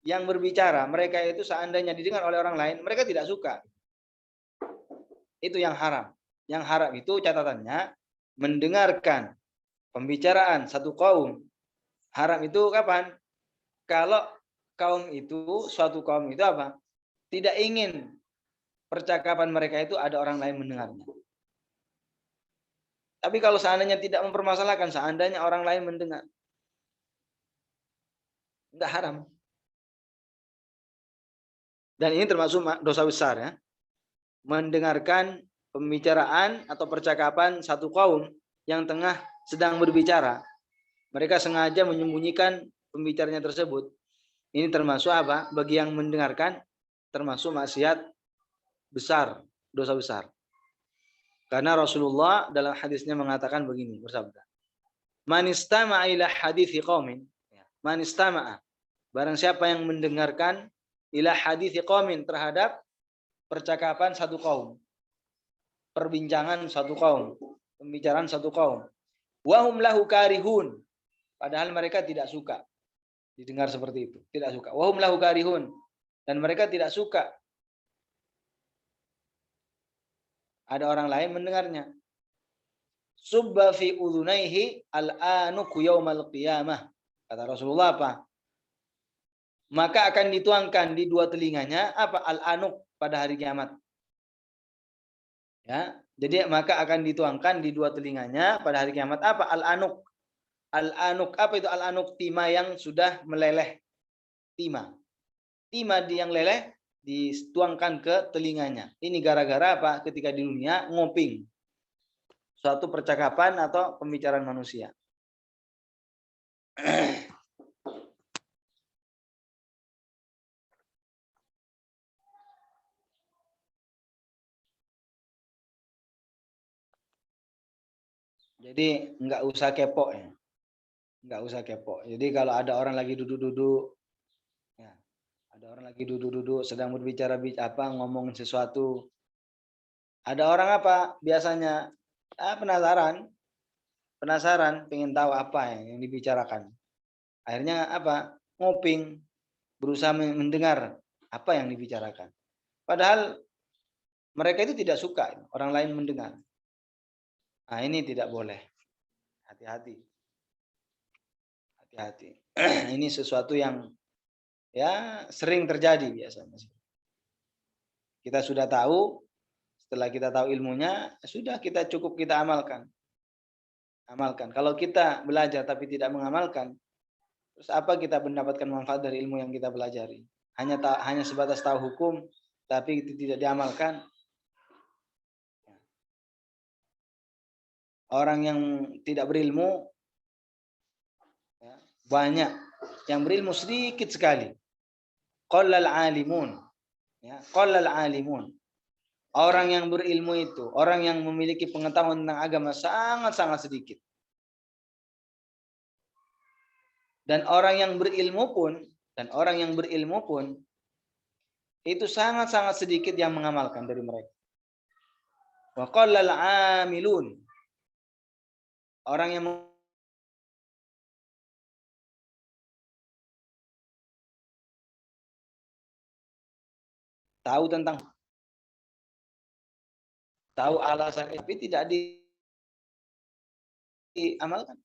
yang berbicara, mereka itu seandainya didengar oleh orang lain, mereka tidak suka. Itu yang haram. Yang haram itu catatannya mendengarkan pembicaraan satu kaum. Haram itu kapan? Kalau suatu kaum itu tidak ingin percakapan mereka itu ada orang lain mendengarnya. Tapi kalau seandainya tidak mempermasalahkan, seandainya orang lain mendengar, enggak haram. Dan ini termasuk dosa besar, ya. Mendengarkan pembicaraan atau percakapan satu kaum yang sedang berbicara. Mereka sengaja menyembunyikan pembicaranya tersebut. Ini termasuk bagi yang mendengarkan termasuk maksiat besar, dosa besar. Karena Rasulullah dalam hadisnya mengatakan begini, bersabda, "Man istama'a ila hadithi qaumin." Man istama'a, barang siapa yang mendengarkan ila hadithi qaumin, terhadap percakapan satu kaum, perbincangan satu kaum, pembicaraan satu kaum. Wa hum lahu karihun, padahal mereka tidak suka didengar seperti itu, tidak suka. Wa hum lahu karihun, dan mereka tidak suka ada orang lain mendengarnya. Subba fi udhunaihi al-anuku yaumal qiyamah. Kata Rasulullah maka akan dituangkan di dua telinganya al-anuk pada hari kiamat. Ya, jadi maka akan dituangkan di dua telinganya pada hari kiamat al-anuk. Al-anuk itu al-anuk? Timah yang sudah meleleh. Timah yang leleh dituangkan ke telinganya. Ini gara-gara ketika di dunia ngoping suatu percakapan atau pembicaraan manusia. Jadi nggak usah kepo ya. Nggak usah kepo. Jadi kalau ada orang lagi duduk-duduk, ya, ada orang lagi duduk-duduk sedang berbicara ngomongin sesuatu. Ada orang apa biasanya penasaran, pengen tahu apa yang dibicarakan. Akhirnya apa? Ngoping, berusaha mendengar apa yang dibicarakan. Padahal mereka itu tidak suka orang lain mendengar. Nah, ini tidak boleh. Hati-hati. Hati-hati. Ini sesuatu yang ya sering terjadi biasanya. Kita sudah tahu, setelah kita tahu ilmunya, sudah kita amalkan. Amalkan. Kalau kita belajar tapi tidak mengamalkan, terus apa kita mendapatkan manfaat dari ilmu yang kita pelajari? Hanya sebatas tahu hukum tapi itu tidak diamalkan. Orang yang tidak berilmu ya, banyak, yang berilmu sedikit sekali. Qallal alimun. Ya, qallal alimun. Orang yang berilmu itu, orang yang memiliki pengetahuan tentang agama sangat-sangat sedikit. Dan orang yang berilmu pun itu sangat-sangat sedikit yang mengamalkan dari mereka. Wa qallal amilun. Orang yang tahu alasan tapi tidak diamalkan.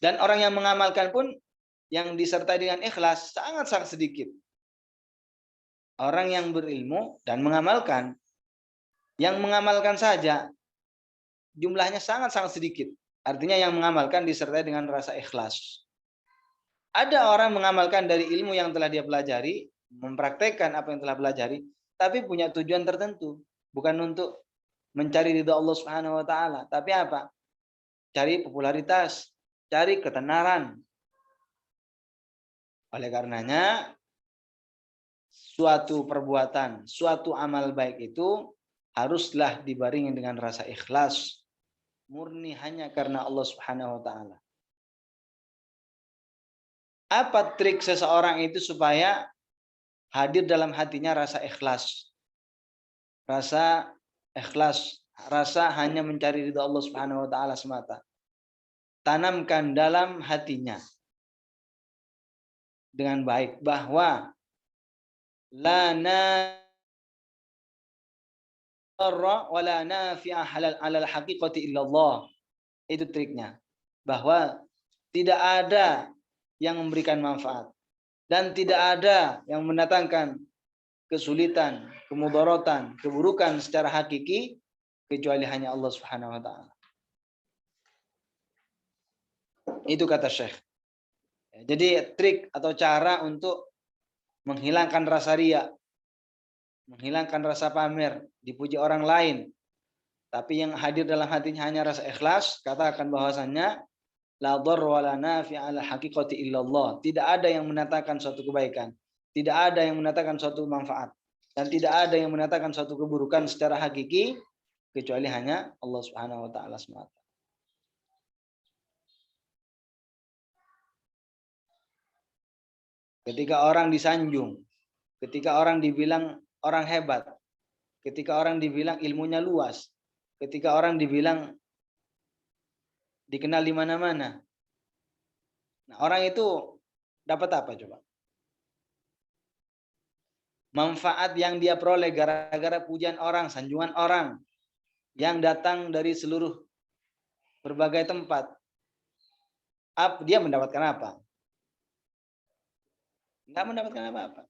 Dan orang yang mengamalkan pun yang disertai dengan ikhlas sangat-sangat sedikit. Orang yang berilmu dan mengamalkan, yang mengamalkan saja jumlahnya sangat-sangat sedikit. Artinya yang mengamalkan disertai dengan rasa ikhlas. Ada orang mengamalkan dari ilmu yang telah dia pelajari, mempraktekkan apa yang telah pelajari, tapi punya tujuan tertentu, bukan untuk mencari ridha Allah Subhanahu wa taala, tapi apa? Cari popularitas, cari ketenaran. Oleh karenanya suatu perbuatan, suatu amal baik itu haruslah dibarengi dengan rasa ikhlas, murni hanya karena Allah Subhanahu wa taala. Apa trik seseorang itu supaya hadir dalam hatinya rasa ikhlas? Rasa ikhlas, rasa hanya mencari ridha Allah Subhanahu wa taala semata. Tanamkan dalam hatinya dengan baik bahwa la narra wa la nafi'a halal alal haqiqati illallah. Itu triknya. Bahwa tidak ada yang memberikan manfaat dan tidak ada yang mendatangkan kesulitan, kemudaratan, keburukan secara hakiki kecuali hanya Allah Subhanahu wa taala. Itu kata Syekh. Jadi trik atau cara untuk menghilangkan rasa riya, menghilangkan rasa pamer, dipuji orang lain, tapi yang hadir dalam hatinya hanya rasa ikhlas, katakan bahwasannya la dharra wa la nafi'a ala haqiqati illallah. Tidak ada yang mendatangkan suatu kebaikan, tidak ada yang mendatangkan suatu manfaat, dan tidak ada yang mendatangkan suatu keburukan secara hakiki kecuali hanya Allah Subhanahu wa taala semata. Ketika orang disanjung, ketika orang dibilang orang hebat, ketika orang dibilang ilmunya luas, ketika orang dibilang dikenal di mana-mana. Nah, orang itu dapat apa coba? Manfaat yang dia peroleh gara-gara pujian orang, sanjungan orang yang datang dari seluruh berbagai tempat. Dia mendapatkan apa? Enggak mendapatkan apa-apa.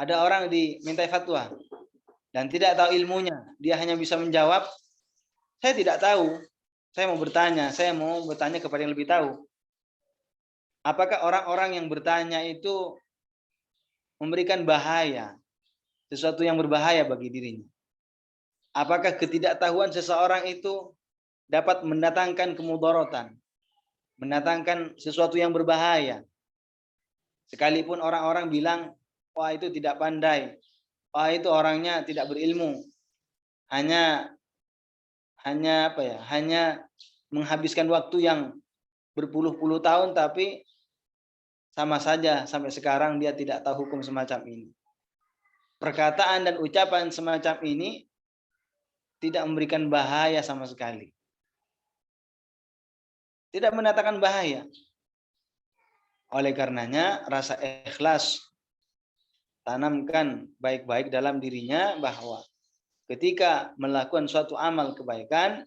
Ada orang dimintai fatwa dan tidak tahu ilmunya, dia hanya bisa menjawab, saya tidak tahu, saya mau bertanya kepada yang lebih tahu. Apakah orang-orang yang bertanya itu memberikan bahaya, sesuatu yang berbahaya bagi dirinya? Apakah ketidaktahuan seseorang itu dapat mendatangkan kemudaratan, mendatangkan sesuatu yang berbahaya? Sekalipun orang-orang bilang, wah itu tidak pandai, wah itu orangnya tidak berilmu, hanya apa ya? Hanya menghabiskan waktu yang berpuluh-puluh tahun, tapi sama saja sampai sekarang dia tidak tahu hukum semacam ini. Perkataan dan ucapan semacam ini tidak memberikan bahaya sama sekali. Tidak mendatangkan bahaya. Oleh karenanya, rasa ikhlas tanamkan baik-baik dalam dirinya bahwa ketika melakukan suatu amal kebaikan,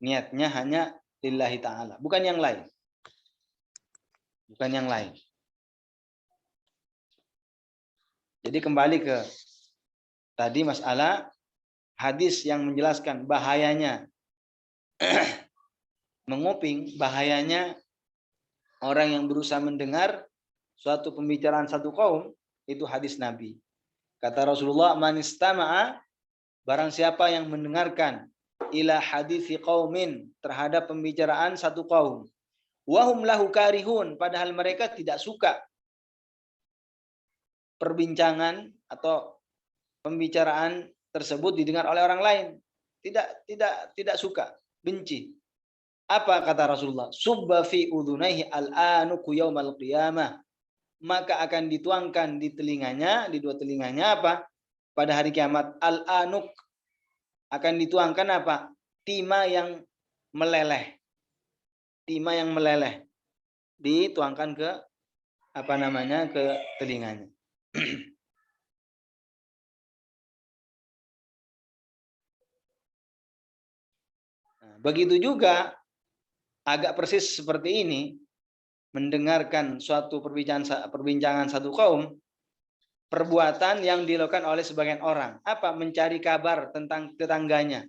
niatnya hanya lillahi ta'ala, bukan yang lain. Bukan yang lain. Jadi kembali ke tadi masalah hadis yang menjelaskan bahayanya menguping, bahayanya orang yang berusaha mendengar suatu pembicaraan satu kaum, itu hadis Nabi. Kata Rasulullah, man istama'a, barang siapa yang mendengarkan ila hadithi qaumin, terhadap pembicaraan satu kaum, wahum lahu karihun, padahal mereka tidak suka perbincangan atau pembicaraan tersebut didengar oleh orang lain. Tidak suka, benci. Apa kata Rasulullah? Subba fi udhunaihi al-anuku yaumal qiyamah. Maka akan dituangkan di telinganya, di dua telinganya apa? Pada hari kiamat, al-anuk, akan dituangkan apa? Timah yang meleleh. Timah yang meleleh. Dituangkan ke apa namanya? Ke telinganya. Nah, begitu juga agak persis seperti ini, mendengarkan suatu perbincangan satu kaum, perbuatan yang dilakukan oleh sebagian orang, apa? Mencari kabar tentang tetangganya,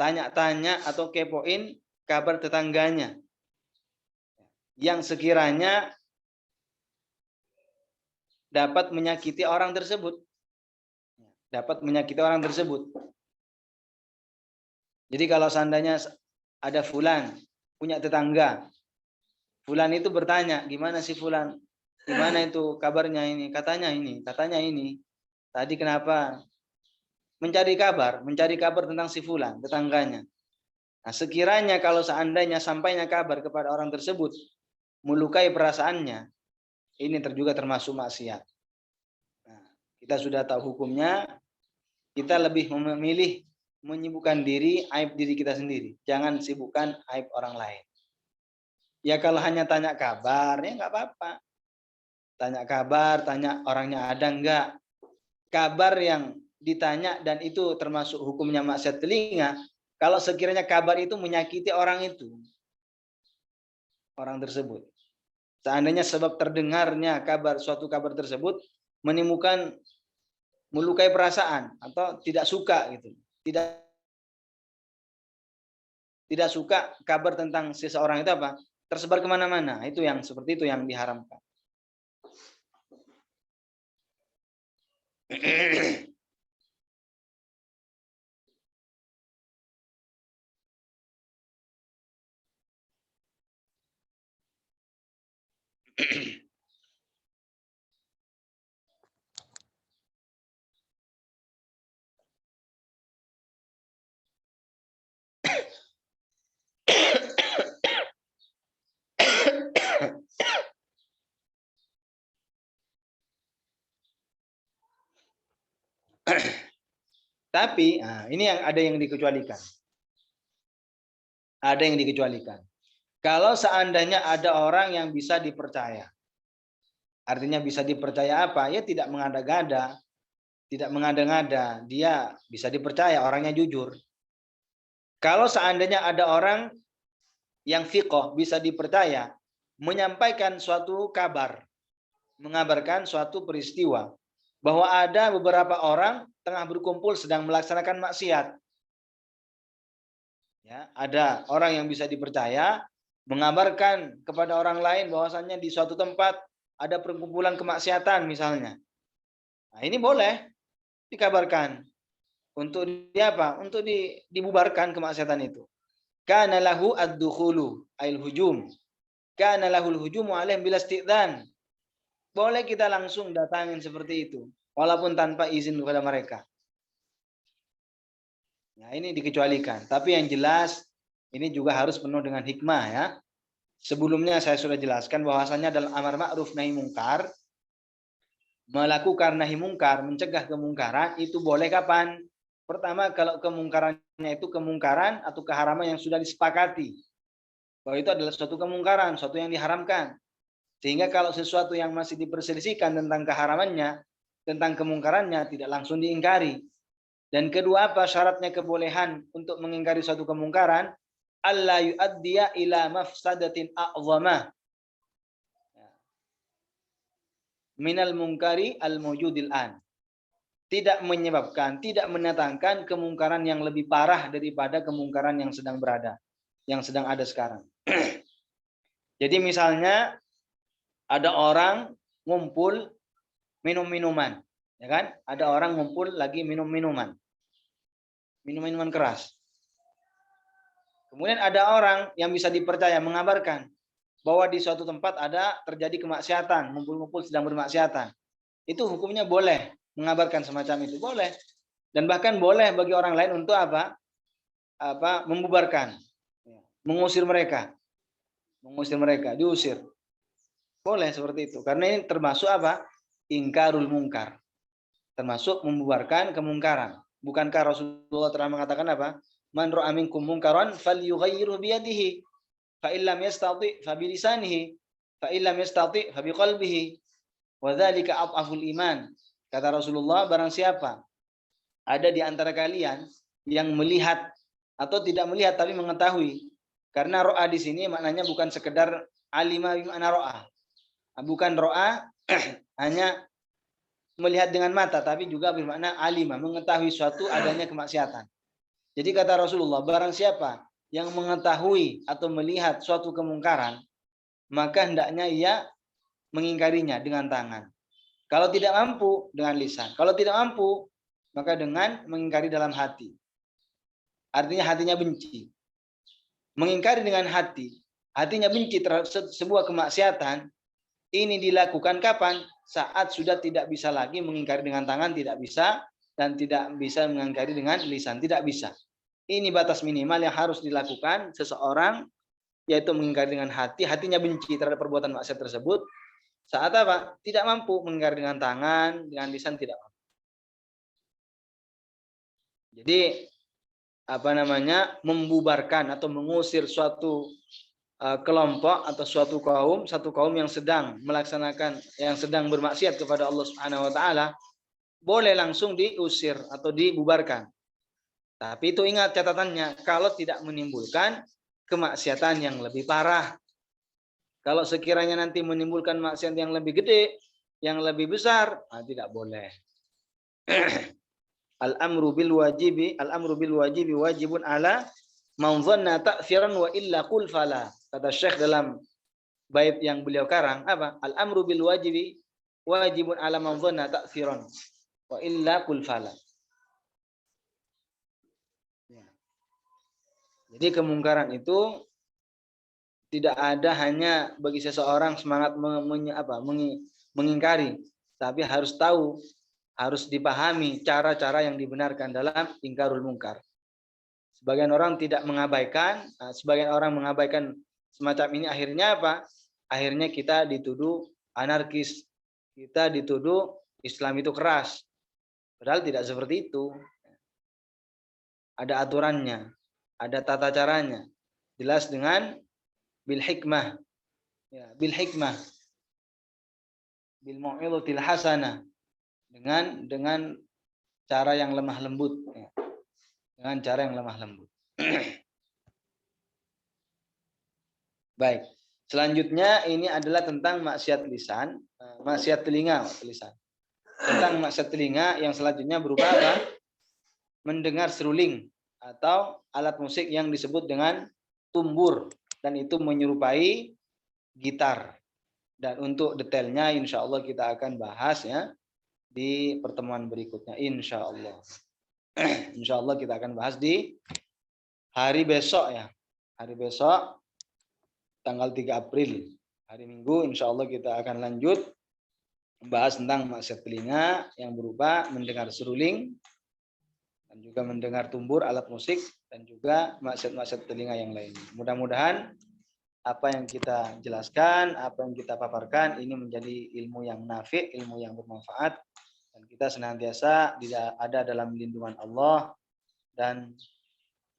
tanya-tanya atau kepoin kabar tetangganya yang sekiranya dapat menyakiti orang tersebut. Jadi kalau seandainya ada fulan punya tetangga, fulan itu bertanya, gimana sih fulan? Gimana itu kabarnya ini? Katanya ini. Tadi kenapa? Mencari kabar tentang si fulan, tetangganya. Nah, sekiranya kalau seandainya sampainya kabar kepada orang tersebut melukai perasaannya, ini juga termasuk maksiat. Nah, kita sudah tahu hukumnya, kita lebih memilih menyibukkan diri, aib diri kita sendiri. Jangan sibukkan aib orang lain. Ya kalau hanya tanya kabar, ya nggak apa-apa. Tanya kabar, tanya orangnya ada enggak. Kabar yang ditanya dan itu termasuk hukumnya maksiat telinga, kalau sekiranya kabar itu menyakiti orang tersebut. Seandainya sebab terdengarnya suatu kabar tersebut menimbulkan melukai perasaan atau tidak suka gitu. Tidak suka kabar tentang seseorang itu apa? Tersebar kemana-mana. Itu yang seperti itu yang diharamkan. Tapi ini yang ada yang dikecualikan. Ada yang dikecualikan. Kalau seandainya ada orang yang bisa dipercaya. Artinya bisa dipercaya apa? Ya tidak mengada-gada. Tidak mengada-ngada. Dia bisa dipercaya, orangnya jujur. Kalau seandainya ada orang yang fiqh, bisa dipercaya, menyampaikan suatu kabar, mengabarkan suatu peristiwa, bahwa ada beberapa orang tengah berkumpul sedang melaksanakan maksiat. Ya, ada orang yang bisa dipercaya mengabarkan kepada orang lain bahwasannya di suatu tempat ada perkumpulan kemaksiatan misalnya. Nah, ini boleh dikabarkan untuk apa? Untuk dibubarkan kemaksiatan itu. Kana lahu ad-dukhulu ail hujum. Kana lahul hujumu alaihim bil istidzan. boleh kita langsung datangin seperti itu, walaupun tanpa izin kepada mereka. Nah, ini dikecualikan. Tapi yang jelas ini juga harus penuh dengan hikmah ya. Sebelumnya saya sudah jelaskan bahwasanya dalam amar ma'ruf nahi mungkar, melakukan nahi mungkar, mencegah kemungkaran itu boleh kapan? Pertama, kalau kemungkarannya itu kemungkaran atau keharaman yang sudah disepakati, bahwa itu adalah suatu kemungkaran, suatu yang diharamkan. Sehingga kalau sesuatu yang masih diperselisihkan tentang keharamannya, tentang kemungkarannya, tidak langsung diingkari. Dan kedua, apa syaratnya kebolehan untuk mengingkari suatu kemungkaran? Alla yu'addiya ila mafsadatin a'zamah minal mungkari al-mawjudil an. Tidak menyebabkan, tidak mendatangkan kemungkaran yang lebih parah daripada kemungkaran yang sedang berada, yang sedang ada sekarang. Jadi misalnya ada orang ngumpul minum-minuman, ya kan? Ada orang ngumpul lagi minum-minuman keras. Kemudian ada orang yang bisa dipercaya mengabarkan bahwa di suatu tempat ada terjadi kemaksiatan, ngumpul-ngumpul sedang bermaksiatan. Itu hukumnya boleh mengabarkan semacam itu, boleh. Dan bahkan boleh bagi orang lain untuk apa? Membubarkan, mengusir mereka, diusir. Boleh seperti itu. Karena ini termasuk apa? Ingkarul mungkar. Termasuk membubarkan kemungkaran. Bukankah Rasulullah telah mengatakan apa? Man ra'a minkum munkaran falyughayyirhu biyadihi, fa illam yastati fa bilisanihi, fa illam yastati fa biqalbihi, wa dzalika adhaful iman. Kata Rasulullah, barang siapa ada di antara kalian yang melihat atau tidak melihat tapi mengetahui. Karena ro'a di sini maknanya bukan sekedar alima bima'na ro'a. Bukan ro'a hanya melihat dengan mata, tapi juga bermakna alima, mengetahui suatu adanya kemaksiatan. Jadi kata Rasulullah, barang siapa yang mengetahui atau melihat suatu kemungkaran, maka hendaknya ia mengingkarinya dengan tangan. Kalau tidak mampu, dengan lisan. Kalau tidak mampu, maka dengan mengingkari dalam hati. Artinya hatinya benci. Mengingkari dengan hati, hatinya benci terhadap sebuah kemaksiatan, ini dilakukan kapan? Saat sudah tidak bisa lagi mengingkari dengan tangan, tidak bisa, dan tidak bisa mengingkari dengan lisan, tidak bisa. Ini batas minimal yang harus dilakukan seseorang, yaitu mengingkari dengan hati, hatinya benci terhadap perbuatan maksiat tersebut. Saat apa? Tidak mampu mengingkari dengan tangan, dengan lisan tidak mampu. Jadi membubarkan atau mengusir suatu kelompok atau satu kaum yang sedang melaksanakan, yang sedang bermaksiat kepada Allah Subhanahu wa taala, boleh langsung diusir atau dibubarkan. Tapi itu ingat catatannya, kalau tidak menimbulkan kemaksiatan yang lebih parah. Kalau sekiranya nanti menimbulkan maksiat yang lebih gede, yang lebih besar, tidak boleh. Al-amru bil wajibi wajibun ala man dhanna ta'thiran wa illa qul fala. Kata Syekh dalam bait yang beliau karang, apa? Al-amru bil wajibi wajibun ala man dhanna ta'thiran wa illa qul fala. Jadi kemungkaran itu tidak ada hanya bagi seseorang semangat mengingkari, tapi harus tahu, harus dipahami cara-cara yang dibenarkan dalam ingkarul mungkar. Sebagian orang tidak mengabaikan, sebagian orang mengabaikan semacam ini, akhirnya apa? Akhirnya kita dituduh anarkis, kita dituduh Islam itu keras. Padahal tidak seperti itu. Ada aturannya, ada tata caranya. Jelas dengan bil hikmah. Ya, bil hikmah. Bil mau'izatil hasanah. Dengan cara yang lemah lembut. Ya. Dengan cara yang lemah lembut. Baik. Selanjutnya ini adalah tentang maksiat lisan, maksiat telinga, lisan. Tentang maksiat telinga yang selanjutnya berupa apa? Mendengar seruling atau alat musik yang disebut dengan tumbur, dan itu menyerupai gitar. Dan untuk detailnya insya Allah kita akan bahas ya di pertemuan berikutnya, insya Allah. Insya Allah kita akan bahas di hari besok ya. Hari besok tanggal 3 April. Hari Minggu insya Allah kita akan lanjut membahas tentang maksiat telinga yang berupa mendengar seruling dan juga mendengar tumbur alat musik dan juga maksiat-maksiat telinga yang lain. Mudah-mudahan apa yang kita jelaskan, apa yang kita paparkan ini menjadi ilmu yang nafi', ilmu yang bermanfaat, dan kita senantiasa ada dalam lindungan Allah dan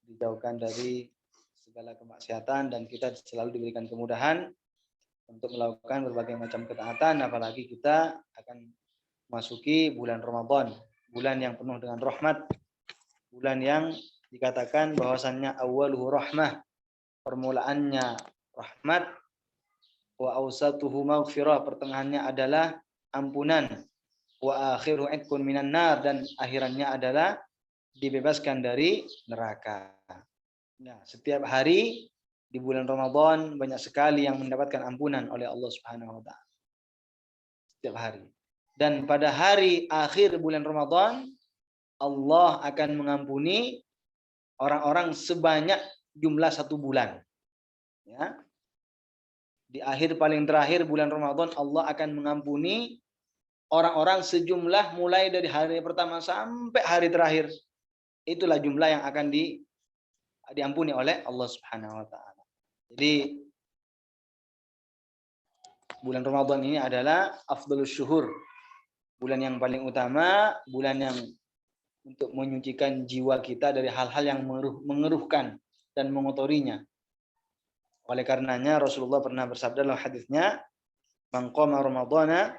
dijauhkan dari segala kemaksiatan, dan kita selalu diberikan kemudahan untuk melakukan berbagai macam ketaatan, apalagi kita akan memasuki bulan Ramadan, bulan yang penuh dengan rahmat, bulan yang dikatakan bahwasannya awwaluhu rahmah, permulaannya rahmat, wa awsatuhu maghfirah, pertengahannya adalah ampunan, wa akhiru itqun minan nar, dan akhirannya adalah dibebaskan dari neraka. Nah, setiap hari di bulan Ramadan banyak sekali yang mendapatkan ampunan oleh Allah Subhanahu wa taala. Setiap hari. Dan pada hari akhir bulan Ramadan Allah akan mengampuni orang-orang sebanyak jumlah 1 bulan. Ya. Di akhir paling terakhir bulan Ramadan Allah akan mengampuni orang-orang sejumlah mulai dari hari pertama sampai hari terakhir. Itulah jumlah yang akan diampuni oleh Allah Subhanahu wa taala. Jadi bulan Ramadan ini adalah afdhalus syuhur. Bulan yang paling utama, bulan yang untuk menyucikan jiwa kita dari hal-hal yang mengeruhkan dan mengotorinya. Oleh karenanya Rasulullah pernah bersabda dalam hadisnya, "Man qama ramadhana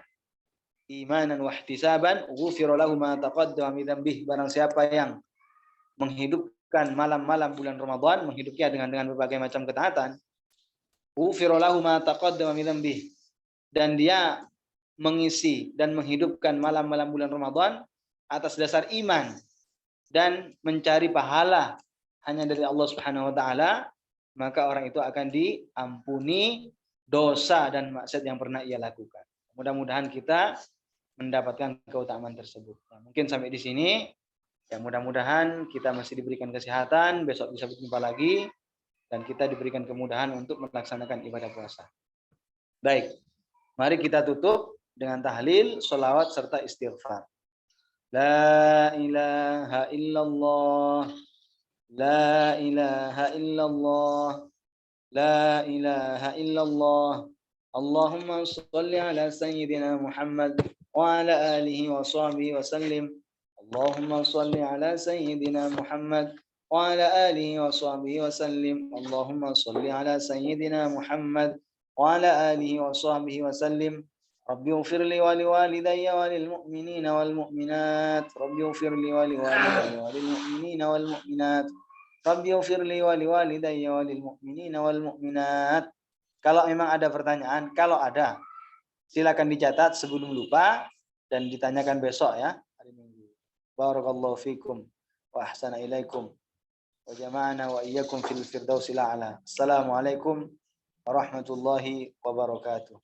imanan wa ihtisaban, ghufira lahu ma taqaddama min dzambihi." Barang siapa yang menghidupkan malam-malam bulan Ramadan, menghidupnya dengan berbagai macam ketaatan, ghufira lahu ma taqaddama min dzambihi, dan dia mengisi dan menghidupkan malam-malam bulan Ramadan atas dasar iman dan mencari pahala hanya dari Allah Subhanahu wa taala, maka orang itu akan diampuni dosa dan maksiat yang pernah ia lakukan. Mudah-mudahan kita mendapatkan keutamaan tersebut. Nah, mungkin sampai di sini. Ya, mudah-mudahan kita masih diberikan kesehatan, besok bisa berjumpa lagi, dan kita diberikan kemudahan untuk melaksanakan ibadah puasa. Baik, mari kita tutup dengan tahlil, sholawat, serta istighfar. La ilaha illallah, la ilaha illallah, la ilaha illallah. Allahumma sholli ala sayyidina Muhammad wa ala alihi wa sahbihi wa sallim. Allahumma sholli ala sayyidina Muhammad wa ala alihi wa sahbihi wa sallim. Allahumma sholli ala sayyidina Muhammad wa ala alihi wa sahbihi wa sallim. Rabbi ighfir li wa liwalidayya wa lil mu'minina wal mu'minat. Rabbi ighfir li wa liwalidayya wa lil mu'minina wal mu'minat. Rabbi ighfir li wa liwalidayya wa lil mu'minina wal mu'minat. Kalau memang ada pertanyaan, kalau ada, silakan dicatat sebelum lupa dan ditanyakan besok ya, hari Minggu. Barakallahu fikum wa ahsana ilaikum wa jama'ana wa iyyakum fil firdausil a'la. Assalamualaikum warahmatullahi wabarakatuh.